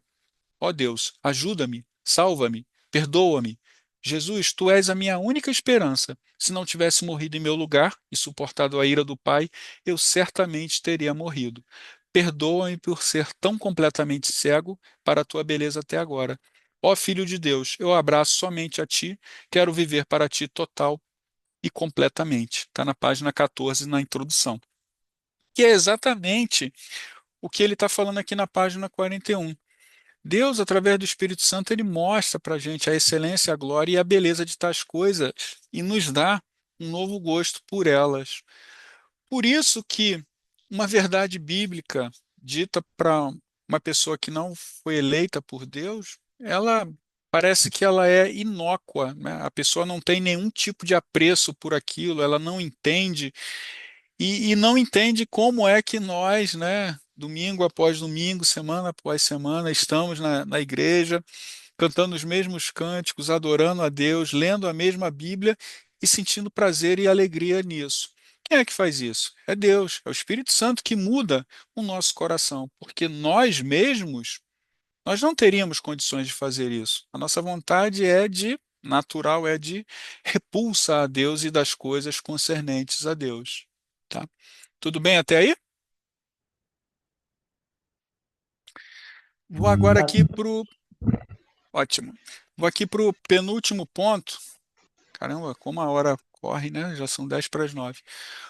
Speaker 2: Ó Deus, ajuda-me, salva-me, perdoa-me. Jesus, tu és a minha única esperança. Se não tivesse morrido em meu lugar e suportado a ira do Pai, eu certamente teria morrido. Perdoa-me por ser tão completamente cego para a tua beleza até agora. Ó Filho de Deus, eu abraço somente a ti, quero viver para ti total e completamente. Está na página 14, na introdução. Que é exatamente o que ele está falando aqui na página 41. Deus, através do Espírito Santo, ele mostra para a gente a excelência, a glória e a beleza de tais coisas e nos dá um novo gosto por elas. Por isso que uma verdade bíblica dita para uma pessoa que não foi eleita por Deus, ela parece que ela é inócua, né? A pessoa não tem nenhum tipo de apreço por aquilo, ela não entende e não entende como é que nós, né, domingo após domingo, semana após semana, estamos na igreja, cantando os mesmos cânticos, adorando a Deus, lendo a mesma Bíblia e sentindo prazer e alegria nisso. Quem é que faz isso? É Deus, é o Espírito Santo que muda o nosso coração, porque nós mesmos, nós não teríamos condições de fazer isso. A nossa vontade natural, é de repulsa a Deus e das coisas concernentes a Deus. Tá? Tudo bem até aí? Vou agora
Speaker 1: Tá.
Speaker 2: aqui para o. Ótimo. Vou aqui para o penúltimo ponto. Caramba, como a hora corre, né? Já são 10 para as 9.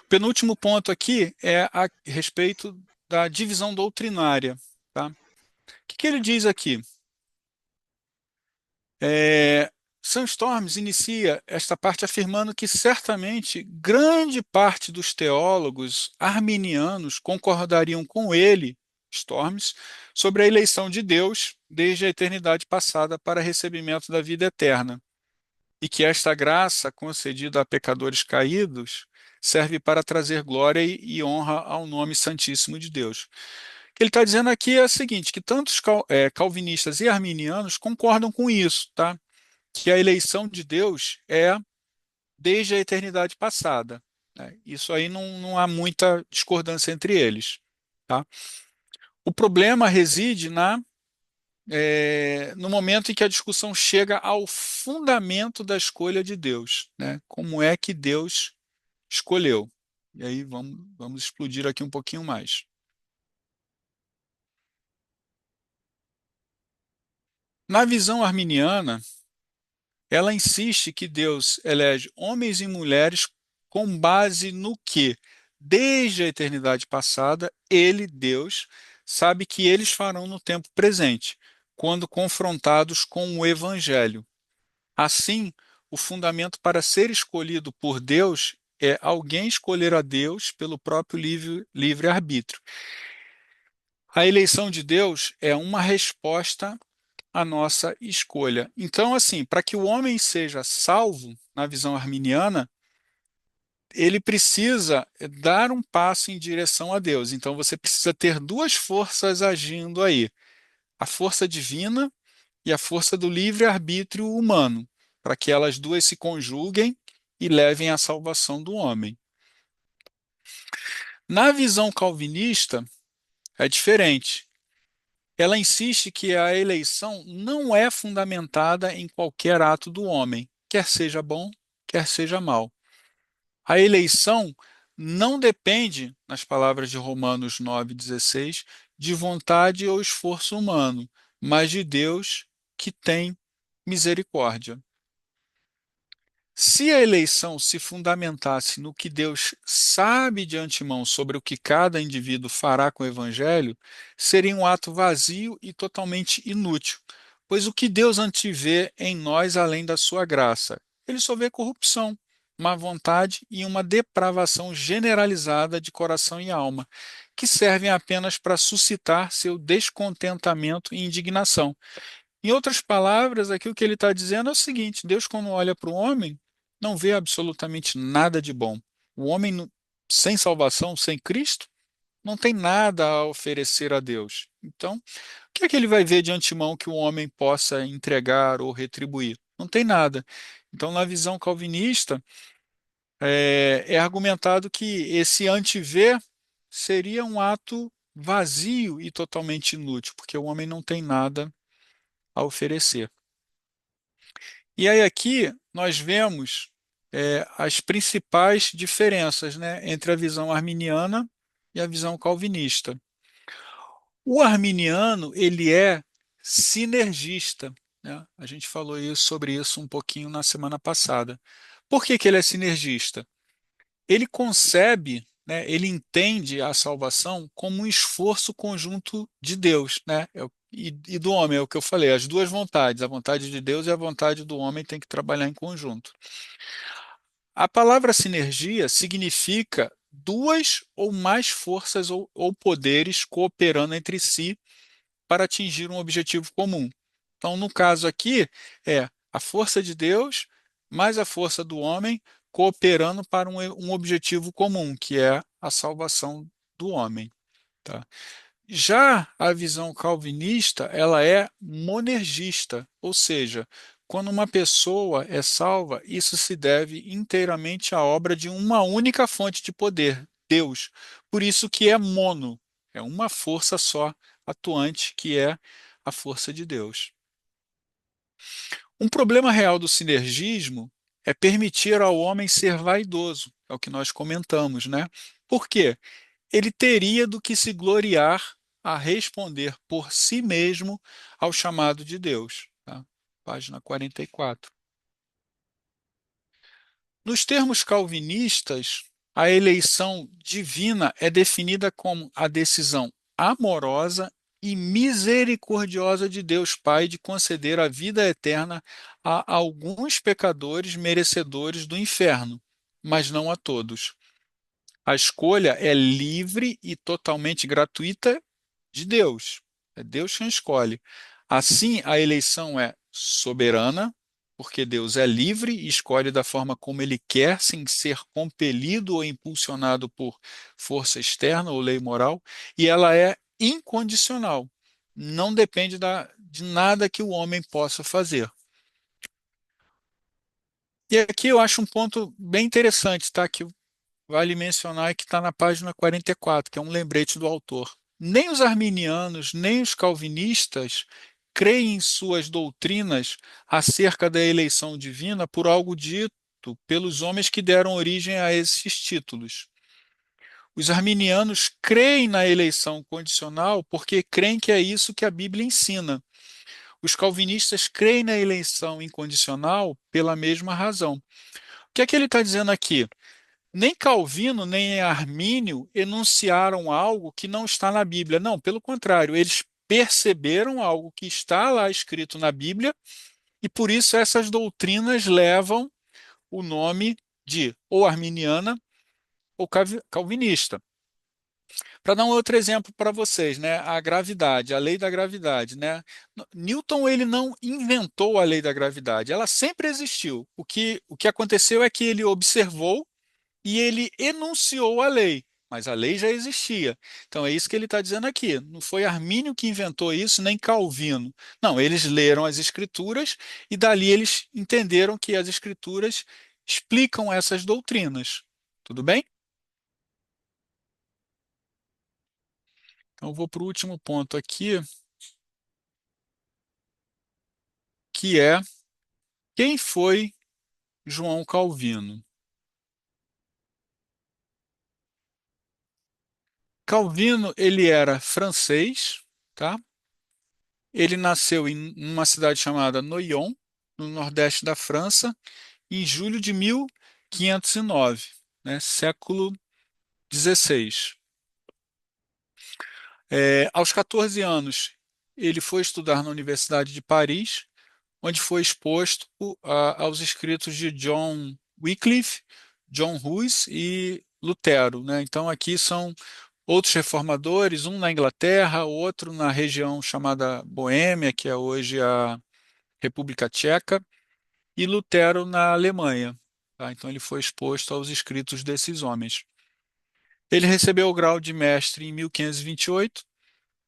Speaker 2: O penúltimo ponto aqui é a respeito da divisão doutrinária. Tá? O que ele diz aqui? É, Sandstorms inicia esta parte afirmando que certamente grande parte dos teólogos arminianos concordariam com ele, Storms, sobre a eleição de Deus desde a eternidade passada para recebimento da vida eterna, e que esta graça concedida a pecadores caídos serve para trazer glória e honra ao nome santíssimo de Deus. O que ele está dizendo aqui é o seguinte, que tantos calvinistas e arminianos concordam com isso, tá? Que a eleição de Deus é desde a eternidade passada, né? Isso aí não há muita discordância entre eles, tá? O problema reside no momento em que a discussão chega ao fundamento da escolha de Deus, né? Como é que Deus escolheu? E aí vamos explodir aqui um pouquinho mais. Na visão arminiana, ela insiste que Deus elege homens e mulheres com base no que, desde a eternidade passada, ele, Deus, sabe que eles farão no tempo presente, quando confrontados com o Evangelho. Assim, o fundamento para ser escolhido por Deus é alguém escolher a Deus pelo próprio livre-arbítrio. A eleição de Deus é uma resposta à nossa escolha. Então, assim, para que o homem seja salvo, na visão arminiana, ele precisa dar um passo em direção a Deus. Então, você precisa ter duas forças agindo aí: a força divina e a força do livre-arbítrio humano, para que elas duas se conjuguem e levem à salvação do homem. Na visão calvinista, é diferente. Ela insiste que a eleição não é fundamentada em qualquer ato do homem, quer seja bom, quer seja mal. A eleição não depende, nas palavras de Romanos 9,16, de vontade ou esforço humano, mas de Deus que tem misericórdia. Se a eleição se fundamentasse no que Deus sabe de antemão sobre o que cada indivíduo fará com o Evangelho, seria um ato vazio e totalmente inútil, pois o que Deus antevê em nós além da sua graça? Ele só vê corrupção, má vontade e uma depravação generalizada de coração e alma, que servem apenas para suscitar seu descontentamento e indignação. Em outras palavras, aqui o que ele está dizendo é o seguinte: Deus, quando olha para o homem, não vê absolutamente nada de bom. O homem, sem salvação, sem Cristo, não tem nada a oferecer a Deus. Então, o que é que ele vai ver de antemão que o homem possa entregar ou retribuir? Não tem nada. Então, na visão calvinista, é argumentado que esse antever seria um ato vazio e totalmente inútil, porque o homem não tem nada a oferecer. E aí aqui nós vemos as principais diferenças, né, entre a visão arminiana e a visão calvinista. O arminiano, ele é sinergista, né? A gente falou sobre isso um pouquinho na semana passada. Por que que ele é sinergista? Ele concebe, né, ele entende a salvação como um esforço conjunto de Deus, né, e do homem, é o que eu falei, as duas vontades, a vontade de Deus e a vontade do homem tem que trabalhar em conjunto. A palavra sinergia significa duas ou mais forças ou poderes cooperando entre si para atingir um objetivo comum. Então, no caso aqui, é a força de Deus mais a força do homem cooperando para um objetivo comum, que é a salvação do homem. Tá? Já a visão calvinista, ela é monergista, ou seja, quando uma pessoa é salva, isso se deve inteiramente à obra de uma única fonte de poder, Deus. Por isso que é mono, é uma força só atuante, que é a força de Deus. Um problema real do sinergismo é permitir ao homem ser vaidoso, é o que nós comentamos, né? Por quê? Ele teria do que se gloriar a responder por si mesmo ao chamado de Deus. Tá? Página 44. Nos termos calvinistas, a eleição divina é definida como a decisão amorosa e misericordiosa de Deus Pai de conceder a vida eterna a alguns pecadores merecedores do inferno, mas não a todos. A escolha é livre e totalmente gratuita de Deus. É Deus quem escolhe. Assim, a eleição é soberana, porque Deus é livre e escolhe da forma como ele quer, sem ser compelido ou impulsionado por força externa ou lei moral, e ela é incondicional. Não depende de nada que o homem possa fazer. E aqui eu acho um ponto bem interessante, tá? Que vale mencionar que está na página 44, que é um lembrete do autor. Nem os arminianos, nem os calvinistas creem em suas doutrinas acerca da eleição divina por algo dito pelos homens que deram origem a esses títulos. Os arminianos creem na eleição condicional porque creem que é isso que a Bíblia ensina. Os calvinistas creem na eleição incondicional pela mesma razão. O que é que ele está dizendo aqui? Nem Calvino, nem Armínio enunciaram algo que não está na Bíblia. Não, pelo contrário, eles perceberam algo que está lá escrito na Bíblia e por isso essas doutrinas levam o nome de ou arminiana ou calvinista. Para dar um outro exemplo para vocês, né, a gravidade, a lei da gravidade, né? Newton ele não inventou a lei da gravidade, ela sempre existiu. O que aconteceu é que ele observou e ele enunciou a lei, mas a lei já existia. Então é isso que ele está dizendo aqui. Não foi Armínio que inventou isso, nem Calvino. Não, eles leram as Escrituras e dali eles entenderam que as Escrituras explicam essas doutrinas. Tudo bem? Então eu vou para o último ponto aqui, que é quem foi João Calvino? Calvino, ele era francês, tá? Ele nasceu em uma cidade chamada Noyon, no nordeste da França, em julho de 1509, né, século XVI. Aos 14 anos, ele foi estudar na Universidade de Paris, onde foi exposto aos escritos de John Wycliffe, John Hus e Lutero, né? Então, aqui são outros reformadores, um na Inglaterra, outro na região chamada Boêmia, que é hoje a República Tcheca, e Lutero na Alemanha. Tá? Então ele foi exposto aos escritos desses homens. Ele recebeu o grau de mestre em 1528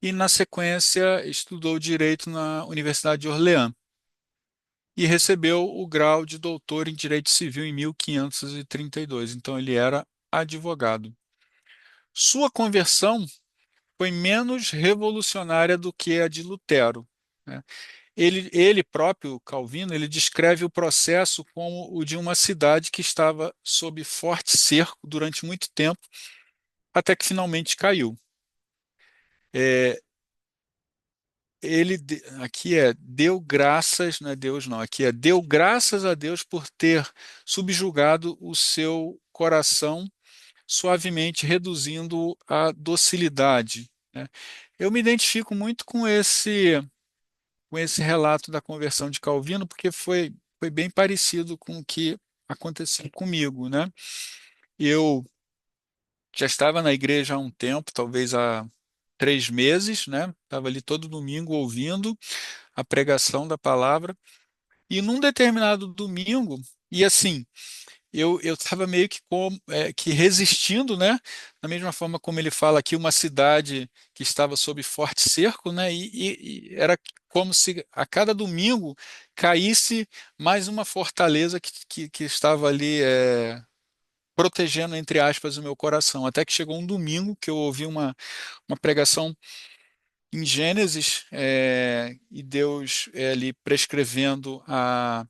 Speaker 2: e, na sequência, estudou direito na Universidade de Orleans e recebeu o grau de doutor em direito civil em 1532. Então ele era advogado. Sua conversão foi menos revolucionária do que a de Lutero, né? Ele próprio, Calvino, ele descreve o processo como o de uma cidade que estava sob forte cerco durante muito tempo, até que finalmente caiu. É, aqui deu graças, não é Deus não, aqui deu graças a Deus por ter subjugado o seu coração, suavemente reduzindo a docilidade, né? Eu me identifico muito com esse relato da conversão de Calvino, porque foi bem parecido com o que aconteceu comigo, né? Eu já estava na igreja há um tempo, talvez há 3 meses, né? Estava ali todo domingo ouvindo a pregação da palavra, e num determinado domingo, e assim, eu estava meio que resistindo, né? Da mesma forma como ele fala aqui, uma cidade que estava sob forte cerco, né? E era como se a cada domingo caísse mais uma fortaleza que estava ali protegendo, entre aspas, o meu coração. Até que chegou um domingo que eu ouvi uma pregação em Gênesis, e Deus ali prescrevendo a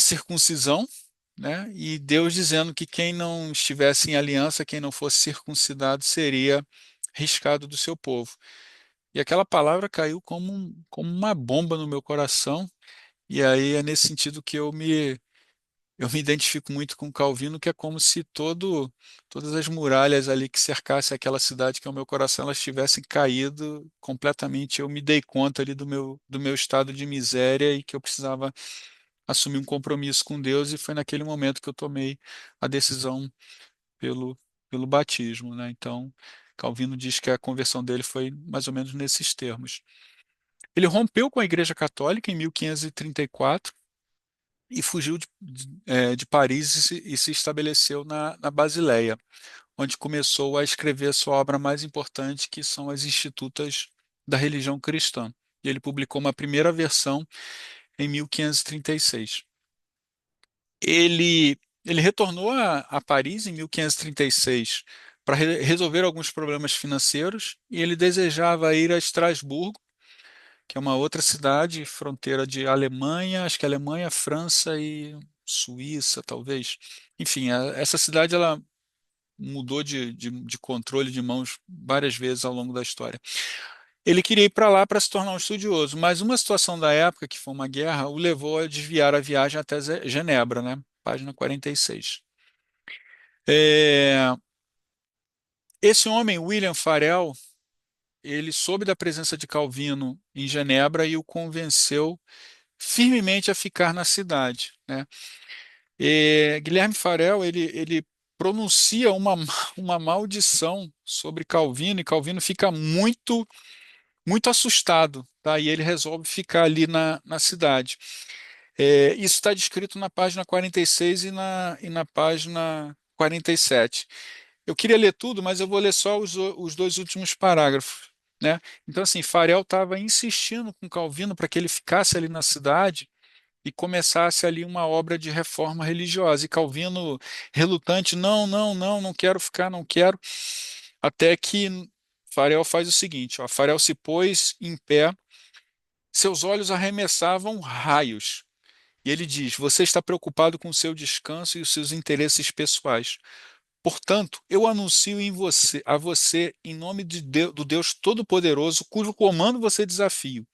Speaker 2: circuncisão, né? E Deus dizendo que quem não estivesse em aliança, quem não fosse circuncidado, seria riscado do seu povo. E aquela palavra caiu como uma bomba no meu coração, e aí é nesse sentido que eu me identifico muito com Calvino, que é como se todas as muralhas ali que cercassem aquela cidade, que é o meu coração, elas tivessem caído completamente. Eu me dei conta ali do meu estado de miséria e que eu precisava assumir um compromisso com Deus, e foi naquele momento que eu tomei a decisão pelo, pelo batismo, né? Então, Calvino diz que a conversão dele foi mais ou menos nesses termos. Ele rompeu com a Igreja Católica em 1534 e fugiu de Paris e se estabeleceu na Basileia, onde começou a escrever a sua obra mais importante, que são as Institutas da Religião Cristã. E ele publicou uma primeira versão em 1536. Ele retornou a Paris em 1536 para resolver alguns problemas financeiros, e ele desejava ir a Estrasburgo, que é uma outra cidade, fronteira de Alemanha, acho que Alemanha, França e Suíça, talvez. Enfim, essa cidade ela mudou de controle de mãos várias vezes ao longo da história. Ele queria ir para lá para se tornar um estudioso, mas uma situação da época, que foi uma guerra, o levou a desviar a viagem até Genebra, né? Página 46. É, esse homem, William Farel, ele soube da presença de Calvino em Genebra e o convenceu firmemente a ficar na cidade, né? Guilherme Farel, ele pronuncia uma maldição sobre Calvino, e Calvino fica muito, muito assustado, tá? E ele resolve ficar ali na cidade. Isso está descrito na página 46 e na página 47. Eu queria ler tudo, mas eu vou ler só os dois últimos parágrafos, né? Então, assim, Farel estava insistindo com Calvino para que ele ficasse ali na cidade e começasse ali uma obra de reforma religiosa. E Calvino, relutante, não, não, não, não quero ficar, não quero. Até que Farel faz o seguinte, ó, Farel se pôs em pé, seus olhos arremessavam raios. E ele diz: Você está preocupado com o seu descanso e os seus interesses pessoais. Portanto, eu anuncio a você, em nome do Deus Todo-Poderoso, cujo comando você desafio.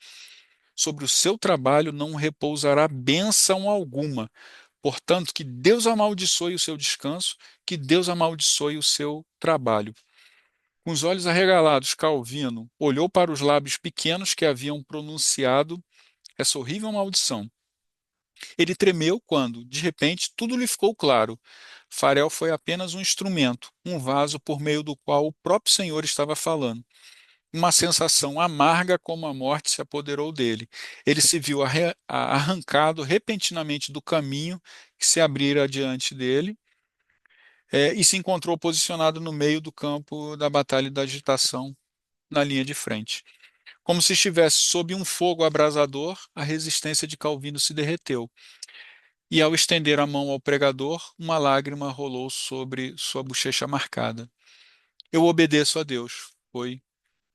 Speaker 2: Sobre o seu trabalho não repousará bênção alguma. Portanto, que Deus amaldiçoe o seu descanso, que Deus amaldiçoe o seu trabalho. Com os olhos arregalados, Calvino olhou para os lábios pequenos que haviam pronunciado essa horrível maldição. Ele tremeu quando, de repente, tudo lhe ficou claro. Farel foi apenas um instrumento, um vaso por meio do qual o próprio Senhor estava falando. Uma sensação amarga como a morte se apoderou dele. Ele se viu arrancado repentinamente do caminho que se abrira diante dele, e se encontrou posicionado no meio do campo da batalha e da agitação, na linha de frente. Como se estivesse sob um fogo abrasador, a resistência de Calvino se derreteu. E ao estender a mão ao pregador, uma lágrima rolou sobre sua bochecha marcada. Eu obedeço a Deus, foi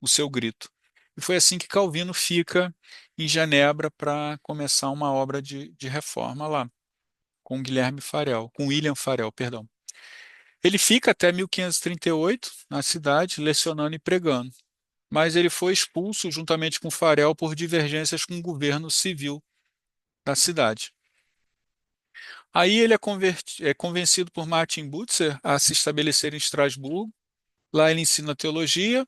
Speaker 2: o seu grito. E foi assim que Calvino fica em Genebra para começar uma obra de reforma lá, com Guilherme Farel, com William Farel, perdão. Ele fica até 1538 na cidade, lecionando e pregando, mas ele foi expulso juntamente com Farel por divergências com o governo civil da cidade. Aí ele é convencido por Martin Butzer a se estabelecer em Estrasburgo. Lá ele ensina teologia,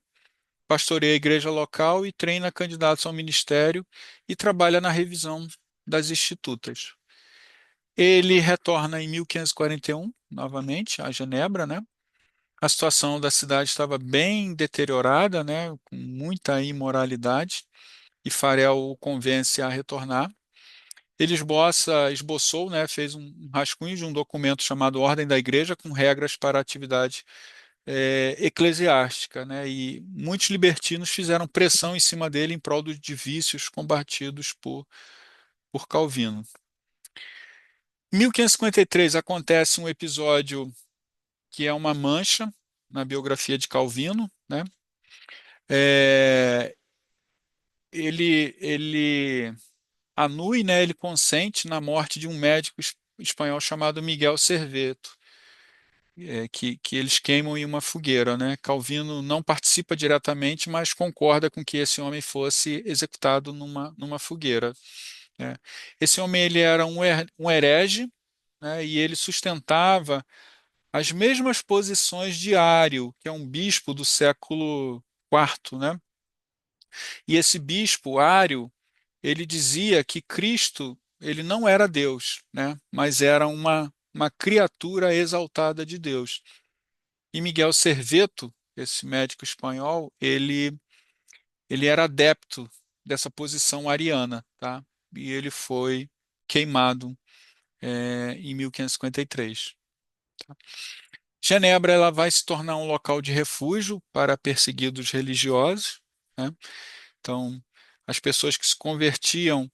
Speaker 2: pastoreia a igreja local e treina candidatos ao ministério e trabalha na revisão das institutas. Ele retorna em 1541, novamente, a Genebra, né? A situação da cidade estava bem deteriorada, né? Com muita imoralidade, e Farel o convence a retornar. Ele esboçou, né, fez um rascunho de um documento chamado Ordem da Igreja, com regras para a atividade eclesiástica, né, e muitos libertinos fizeram pressão em cima dele em prol de vícios combatidos por Calvino. Em 1553 acontece um episódio que é uma mancha na biografia de Calvino, né? É, ele anui, né, ele consente na morte de um médico espanhol chamado Miguel Serveto, que eles queimam em uma fogueira, né? Calvino não participa diretamente, mas concorda com que esse homem fosse executado numa fogueira, né? Esse homem ele era um herege, né, e ele sustentava as mesmas posições de Ário, que é um bispo do século IV, né? E esse bispo, Ário, ele dizia que Cristo, ele não era Deus, né? Mas era uma criatura exaltada de Deus. E Miguel Serveto, esse médico espanhol, ele era adepto dessa posição ariana, tá? E ele foi queimado em 1553. Genebra ela vai se tornar um local de refúgio para perseguidos religiosos, né? Então, as pessoas que se convertiam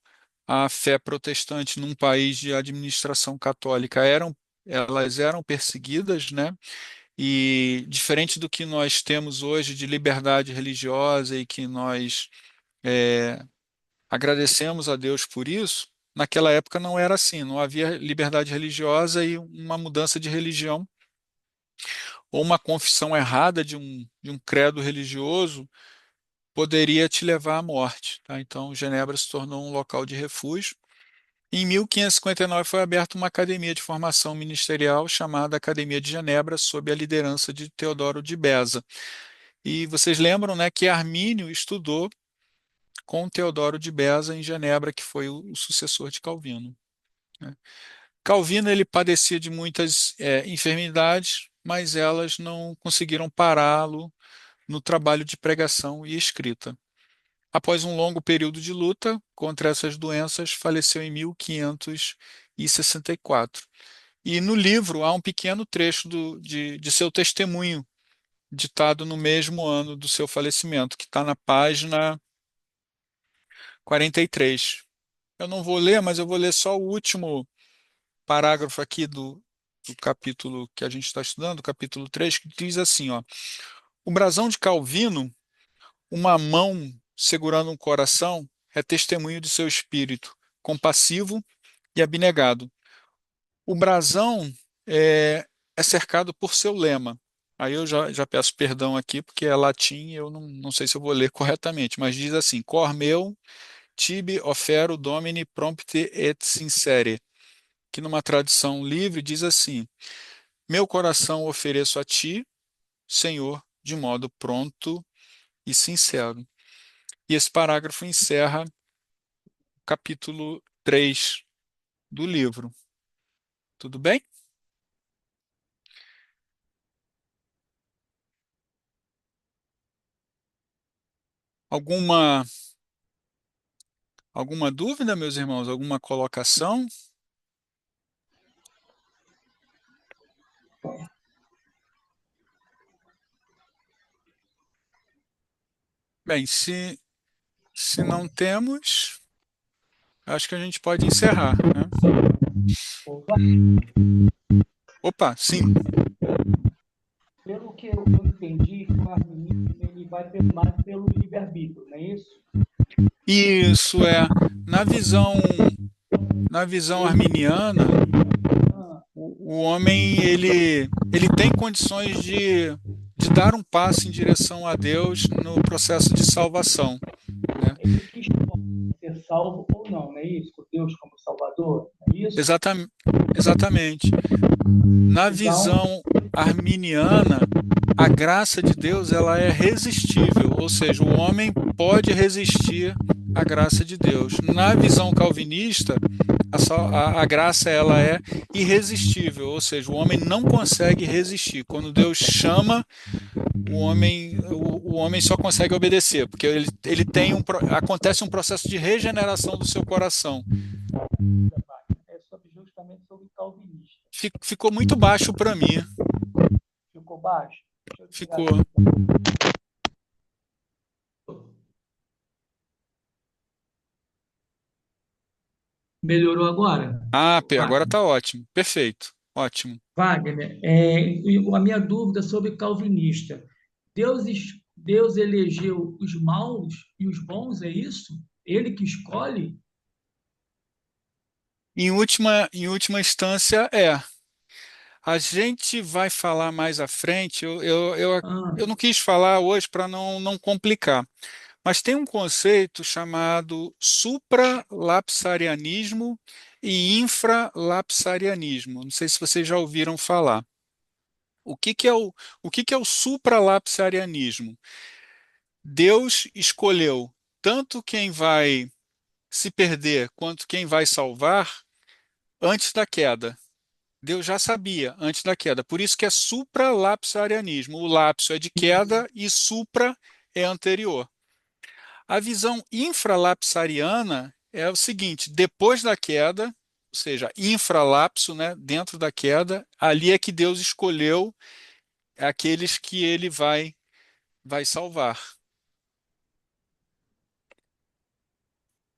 Speaker 2: à fé protestante num país de administração católica elas eram perseguidas, né? E diferente do que nós temos hoje de liberdade religiosa e que nós é, agradecemos a Deus por isso, naquela época não era assim, não havia liberdade religiosa e uma mudança de religião ou uma confissão errada de um credo religioso poderia te levar à morte, tá? Então, Genebra se tornou um local de refúgio. Em 1559 foi aberta uma academia de formação ministerial chamada Academia de Genebra, sob a liderança de Teodoro de Beza. E vocês lembram, né, que Armínio estudou com Teodoro de Beza em Genebra, que foi o sucessor de Calvino, né? Calvino ele padecia de muitas enfermidades, mas elas não conseguiram pará-lo no trabalho de pregação e escrita. Após um longo período de luta contra essas doenças, faleceu em 1564. E no livro há um pequeno trecho de seu testemunho, ditado no mesmo ano do seu falecimento, que está na página 43. Eu não vou ler, mas eu vou ler só o último parágrafo aqui do capítulo que a gente está estudando, o capítulo 3, que diz assim, ó: o brasão de Calvino, uma mão segurando um coração, é testemunho de seu espírito, compassivo e abnegado. O brasão é cercado por seu lema. Aí eu já peço perdão aqui, porque é latim e eu não sei se eu vou ler corretamente, mas diz assim: Cor meu, tibi offero domini prompte et sincere, que numa tradução livre diz assim: meu coração ofereço a ti, Senhor, de modo pronto e sincero. E esse parágrafo encerra o capítulo 3 do livro. Tudo bem? Alguma alguma dúvida, meus irmãos? Alguma colocação? Bem, se não temos, acho que a gente pode encerrar, né?
Speaker 1: Opa,
Speaker 2: Opa, sim.
Speaker 1: pelo que eu entendi, o arminismo ele vai mais pelo livre-arbítrio, não é isso?
Speaker 2: Isso é na visão na visão arminiana,
Speaker 1: Ah,
Speaker 2: o homem ele tem condições de dar um passo em direção a Deus no processo de salvação, né?
Speaker 1: ele que escolhe ser salvo ou não, não é isso? Com Deus como Salvador, não é isso?
Speaker 2: Exatam, exatamente. Na
Speaker 1: Então,
Speaker 2: visão arminiana, a graça de Deus ela é resistível, ou seja, o homem pode resistir à graça de Deus. Na visão calvinista, a graça ela é irresistível, ou seja, o homem não consegue resistir. Quando Deus chama, o homem só consegue obedecer, porque ele tem acontece um processo de regeneração do seu coração.
Speaker 1: é justamente sobre calvinista.
Speaker 2: Ficou muito baixo para mim.
Speaker 1: Ficou baixo? Deixa eu tirar
Speaker 2: Ficou.
Speaker 1: aqui. Melhorou agora?
Speaker 2: Ah, agora
Speaker 1: Wagner.
Speaker 2: está ótimo. Perfeito. Ótimo.
Speaker 1: Wagner, a minha dúvida sobre calvinista. Deus elegeu os maus e os bons, é isso? Ele que escolhe?
Speaker 2: Em última instância, é. A gente vai falar mais à frente.
Speaker 1: Ah,
Speaker 2: Eu não quis falar hoje para não complicar, mas tem um conceito chamado supralapsarianismo e infralapsarianismo. Não sei se vocês já ouviram falar. O que que é o supralapsarianismo? Deus escolheu tanto quem vai se perder quanto quem vai salvar antes da queda. Deus já sabia antes da queda. Por isso que é supralapsarianismo. O lapso é de
Speaker 1: Isso.
Speaker 2: queda e supra é anterior. A visão infralapsariana é o seguinte: depois da queda, ou seja, infralapso, né, dentro da queda, ali é que Deus escolheu aqueles que ele vai salvar.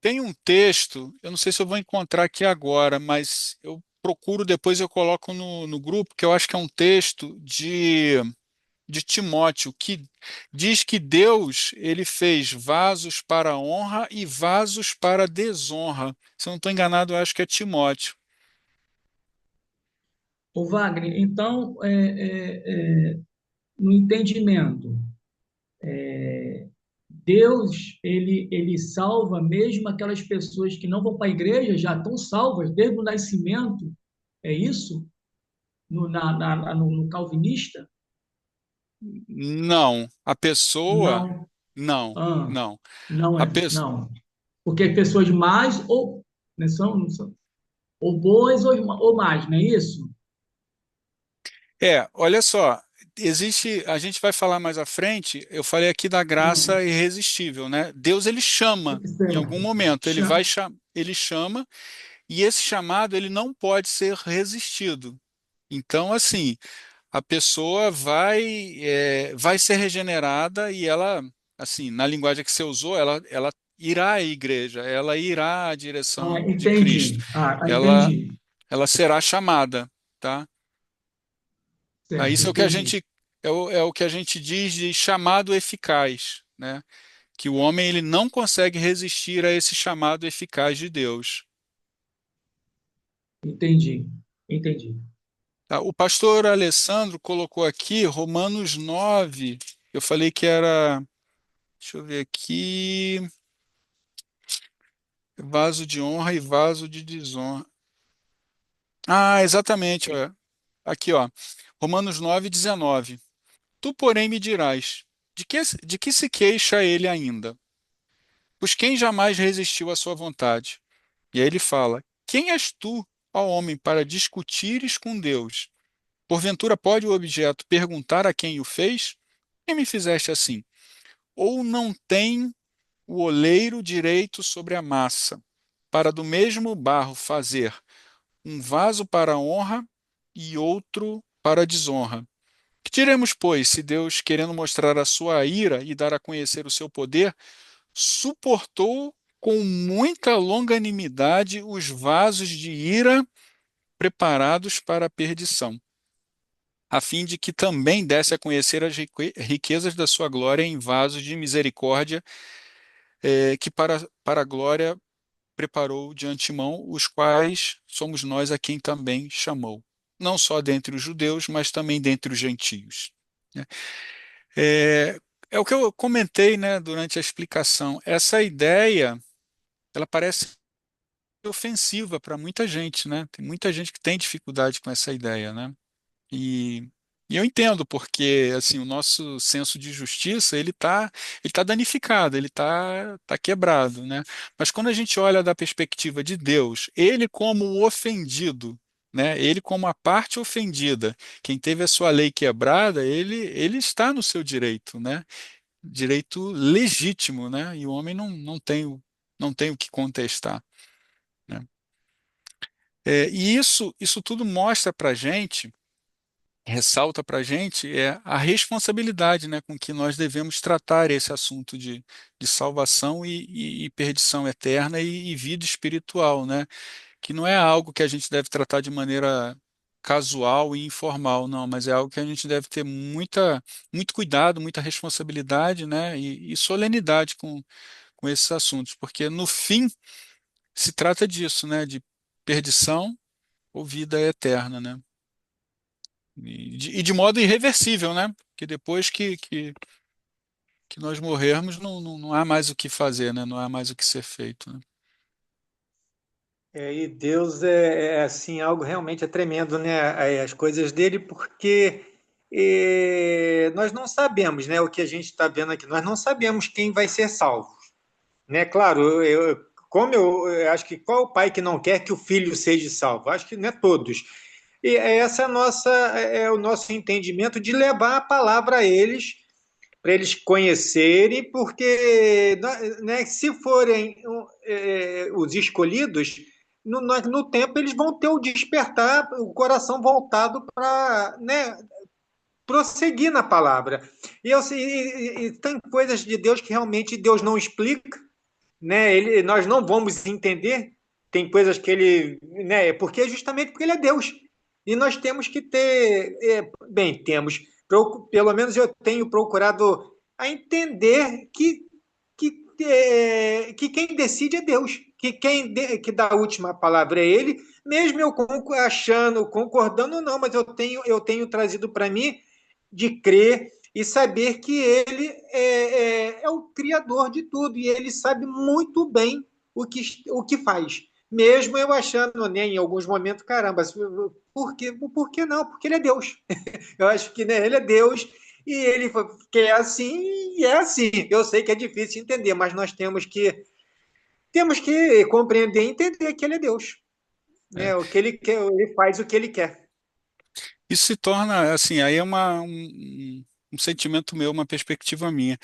Speaker 2: Tem um texto, eu não sei se eu vou encontrar aqui agora, mas eu procuro depois eu coloco no grupo, que eu acho que é um texto de Timóteo, que diz que Deus ele fez vasos para honra e vasos para desonra. Se eu não estou enganado, eu acho que é Timóteo.
Speaker 1: O Wagner, então, no entendimento, Deus, ele salva mesmo aquelas pessoas que não vão para a igreja, já estão salvas desde o nascimento, é isso? No calvinista?
Speaker 2: Não, a pessoa,
Speaker 1: Não.
Speaker 2: não,
Speaker 1: Ah,
Speaker 2: não.
Speaker 1: não
Speaker 2: A
Speaker 1: é,
Speaker 2: pessoa,
Speaker 1: não. Porque pessoas mais ou, né, ou boas ou mais, não é isso?
Speaker 2: olha só, existe, a gente vai falar mais à frente, eu falei aqui da
Speaker 1: Ah,
Speaker 2: graça irresistível, né? Deus ele chama em algum
Speaker 1: certo.
Speaker 2: momento, ele chama e esse chamado ele não pode ser resistido. Então, assim, a pessoa vai ser regenerada e ela, assim, na linguagem que você usou, ela irá à igreja, ela irá à
Speaker 1: Ah,
Speaker 2: direção de Cristo,
Speaker 1: entendi.
Speaker 2: ela,
Speaker 1: Entendi.
Speaker 2: ela será chamada, tá? Aí
Speaker 1: Certo,
Speaker 2: isso
Speaker 1: entendi.
Speaker 2: é o que a gente diz de chamado eficaz, né? Que o homem ele não consegue resistir a esse chamado eficaz de Deus.
Speaker 1: Entendi. Entendi.
Speaker 2: Tá? O pastor Alessandro colocou aqui Romanos 9. Eu falei que era, deixa eu ver aqui, vaso de honra e vaso de desonra. Ah, exatamente, ó. Aqui, ó. Romanos 9:19. Tu, porém, me dirás, de que se queixa ele ainda? Pois quem jamais resistiu à sua vontade? E aí ele fala: quem és tu, ó homem, para discutires com Deus? Porventura pode o objeto perguntar a quem o fez? Quem me fizeste assim? Ou não tem o oleiro direito sobre a massa, para do mesmo barro fazer um vaso para honra e outro para desonra? Que diremos, pois, se Deus, querendo mostrar a sua ira e dar a conhecer o seu poder, suportou com muita longanimidade os vasos de ira preparados para a perdição, a fim de que também desse a conhecer as riquezas da sua glória em vasos de misericórdia, que para a glória preparou de antemão, os quais somos nós a quem também chamou, não só dentre os judeus, mas também dentre os gentios. Né? É, é o que eu comentei, né, durante a explicação. Essa ideia, ela parece ofensiva para muita gente, né? Tem muita gente que tem dificuldade com essa ideia, né? E, e eu entendo porque assim o nosso senso de justiça ele tá danificado, ele tá quebrado, né? Mas quando a gente olha da perspectiva de Deus, ele como o ofendido, né? Ele como a parte ofendida, quem teve a sua lei quebrada, ele está no seu direito, né? Direito legítimo, né? E o homem não tem o que contestar, né? E isso tudo mostra para gente, ressalta para a gente a responsabilidade, né, com que nós devemos tratar esse assunto de salvação e perdição eterna e vida espiritual, né, que não é algo que a gente deve tratar de maneira casual e informal, não, mas é algo que a gente deve ter muito cuidado, muita responsabilidade, né, e solenidade com esses assuntos, porque no fim se trata disso, né, de perdição ou vida eterna, né? E de modo irreversível, né? Porque depois que nós morrermos, não há mais o que fazer, né? Não há mais o que ser feito, né?
Speaker 3: E Deus assim, algo realmente é tremendo, né? As coisas dele, porque nós não sabemos, né? O que a gente está vendo aqui, nós não sabemos quem vai ser salvo, né? Claro, eu acho que qual pai que não quer que o filho seja salvo? Acho que não é todos. E essa é a nossa, é o nosso entendimento de levar a palavra a eles, para eles conhecerem, porque, né, se forem os escolhidos, no tempo eles vão ter o despertar, o coração voltado para, né, prosseguir na palavra. E tem coisas de Deus que realmente Deus não explica, né? Nós não vamos entender. Tem coisas que ele, né? Porque justamente porque ele é Deus. E nós temos que ter, bem, temos, pelo menos eu tenho procurado a entender que quem decide é Deus, que dá a última palavra é Ele, mesmo eu achando, concordando ou não, mas eu tenho trazido para mim de crer e saber que Ele é o Criador de tudo e Ele sabe muito bem o que faz. Mesmo eu achando, né, em alguns momentos, caramba, por que não? Porque Ele é Deus. Eu acho que, né, Ele é Deus e Ele quer assim e é assim. Eu sei que é difícil entender, mas nós temos que compreender e entender que Ele é Deus.
Speaker 2: É.
Speaker 3: Né? O que Ele quer, Ele faz o que Ele quer.
Speaker 2: Isso se torna, assim, aí é um sentimento meu, uma perspectiva minha.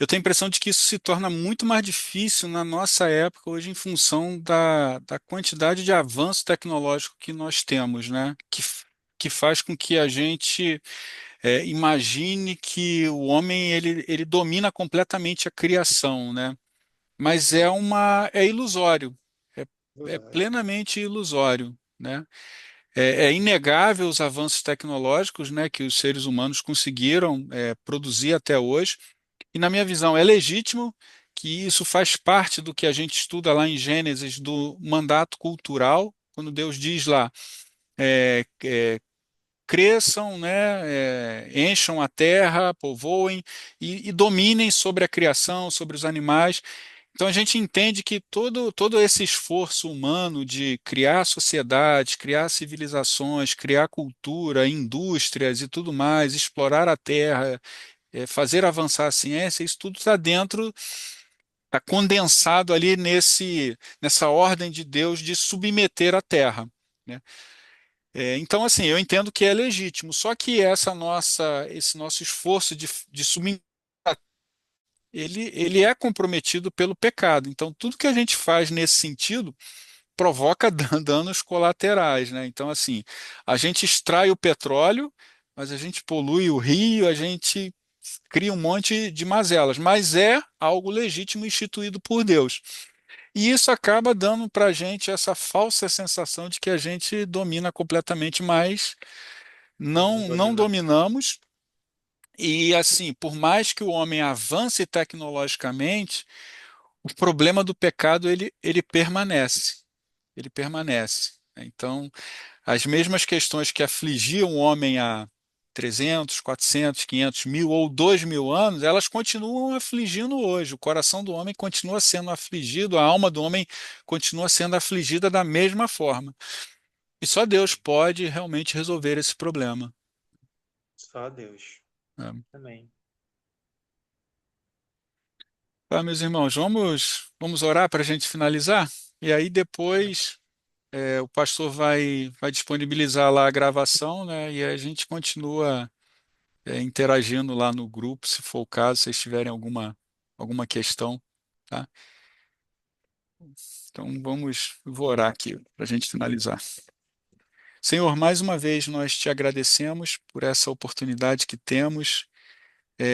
Speaker 2: Eu tenho a impressão de que isso se torna muito mais difícil na nossa época, hoje, em função da quantidade de avanço tecnológico que nós temos, né? Que faz com que a gente imagine que o homem ele domina completamente a criação, né? Mas é ilusório, é, é plenamente ilusório, né? É inegável os avanços tecnológicos, né, que os seres humanos conseguiram produzir até hoje, e na minha visão é legítimo que isso faz parte do que a gente estuda lá em Gênesis, do mandato cultural, quando Deus diz lá, cresçam, né, encham a terra, povoem e dominem sobre a criação, sobre os animais. Então a gente entende que todo esse esforço humano de criar sociedades, criar civilizações, criar cultura, indústrias e tudo mais, explorar a terra, fazer avançar a ciência, isso tudo está dentro, está condensado ali nessa ordem de Deus de submeter a terra, né? Então, assim, eu entendo que é legítimo, só que esse nosso esforço de submeter ele é comprometido pelo pecado. Então, tudo que a gente faz nesse sentido provoca danos colaterais, né? Então, assim, a gente extrai o petróleo, mas a gente polui o rio, a gente cria um monte de mazelas, mas é algo legítimo instituído por Deus. E isso acaba dando para a gente essa falsa sensação de que a gente domina completamente, mas
Speaker 3: Não
Speaker 2: não
Speaker 3: dominamos.
Speaker 2: dominamos. E assim, por mais que o homem avance tecnologicamente, o problema do pecado ele permanece, ele permanece. Então, as mesmas questões que afligiam o homem há 300, 400, 500 mil ou 2.000 anos, elas continuam afligindo hoje. O coração do homem continua sendo afligido, a alma do homem continua sendo afligida da mesma forma. E só Deus pode realmente resolver esse problema,
Speaker 3: Só Deus.
Speaker 2: né?
Speaker 3: Amém.
Speaker 2: Tá, meus irmãos, vamos orar para a gente finalizar? E aí depois o pastor vai disponibilizar lá a gravação, né? E a gente continua interagindo lá no grupo, se for o caso, se vocês tiverem alguma questão, tá? Então vou orar aqui para a gente finalizar. Senhor, mais uma vez nós te agradecemos por essa oportunidade que temos.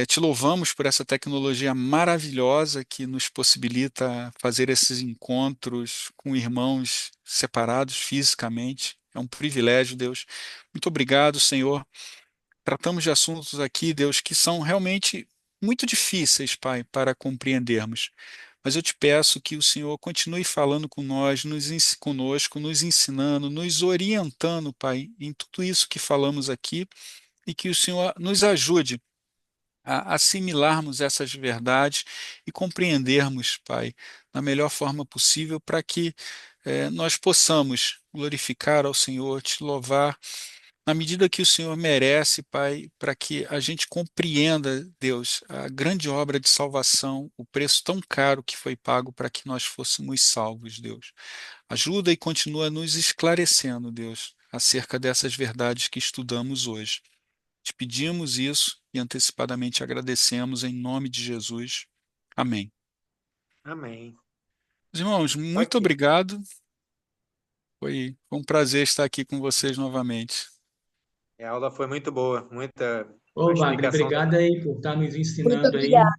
Speaker 2: Te louvamos por essa tecnologia maravilhosa que nos possibilita fazer esses encontros com irmãos separados fisicamente. É um privilégio, Deus. Muito obrigado, Senhor. Tratamos de assuntos aqui, Deus, que são realmente muito difíceis, Pai, para compreendermos. Mas eu te peço que o Senhor continue falando com nós, conosco, nos ensinando, nos orientando, Pai, em tudo isso que falamos aqui e que o Senhor nos ajude a assimilarmos essas verdades e compreendermos, Pai, da melhor forma possível para que nós possamos glorificar ao Senhor, te louvar, na medida que o Senhor merece, Pai, para que a gente compreenda, Deus, a grande obra de salvação, o preço tão caro que foi pago para que nós fôssemos salvos, Deus. Ajuda e continua nos esclarecendo, Deus, acerca dessas verdades que estudamos hoje. Te pedimos isso e antecipadamente agradecemos em nome de Jesus. Amém.
Speaker 3: Amém.
Speaker 2: Meus irmãos, muito
Speaker 3: Ok.
Speaker 2: obrigado. Foi um prazer estar aqui com vocês novamente.
Speaker 3: A aula foi muito boa, muita,
Speaker 1: Ô,
Speaker 3: uma
Speaker 1: Wagner,
Speaker 3: explicação.
Speaker 1: obrigado aí por estar nos
Speaker 4: Muito
Speaker 1: ensinando aí.
Speaker 4: obrigada.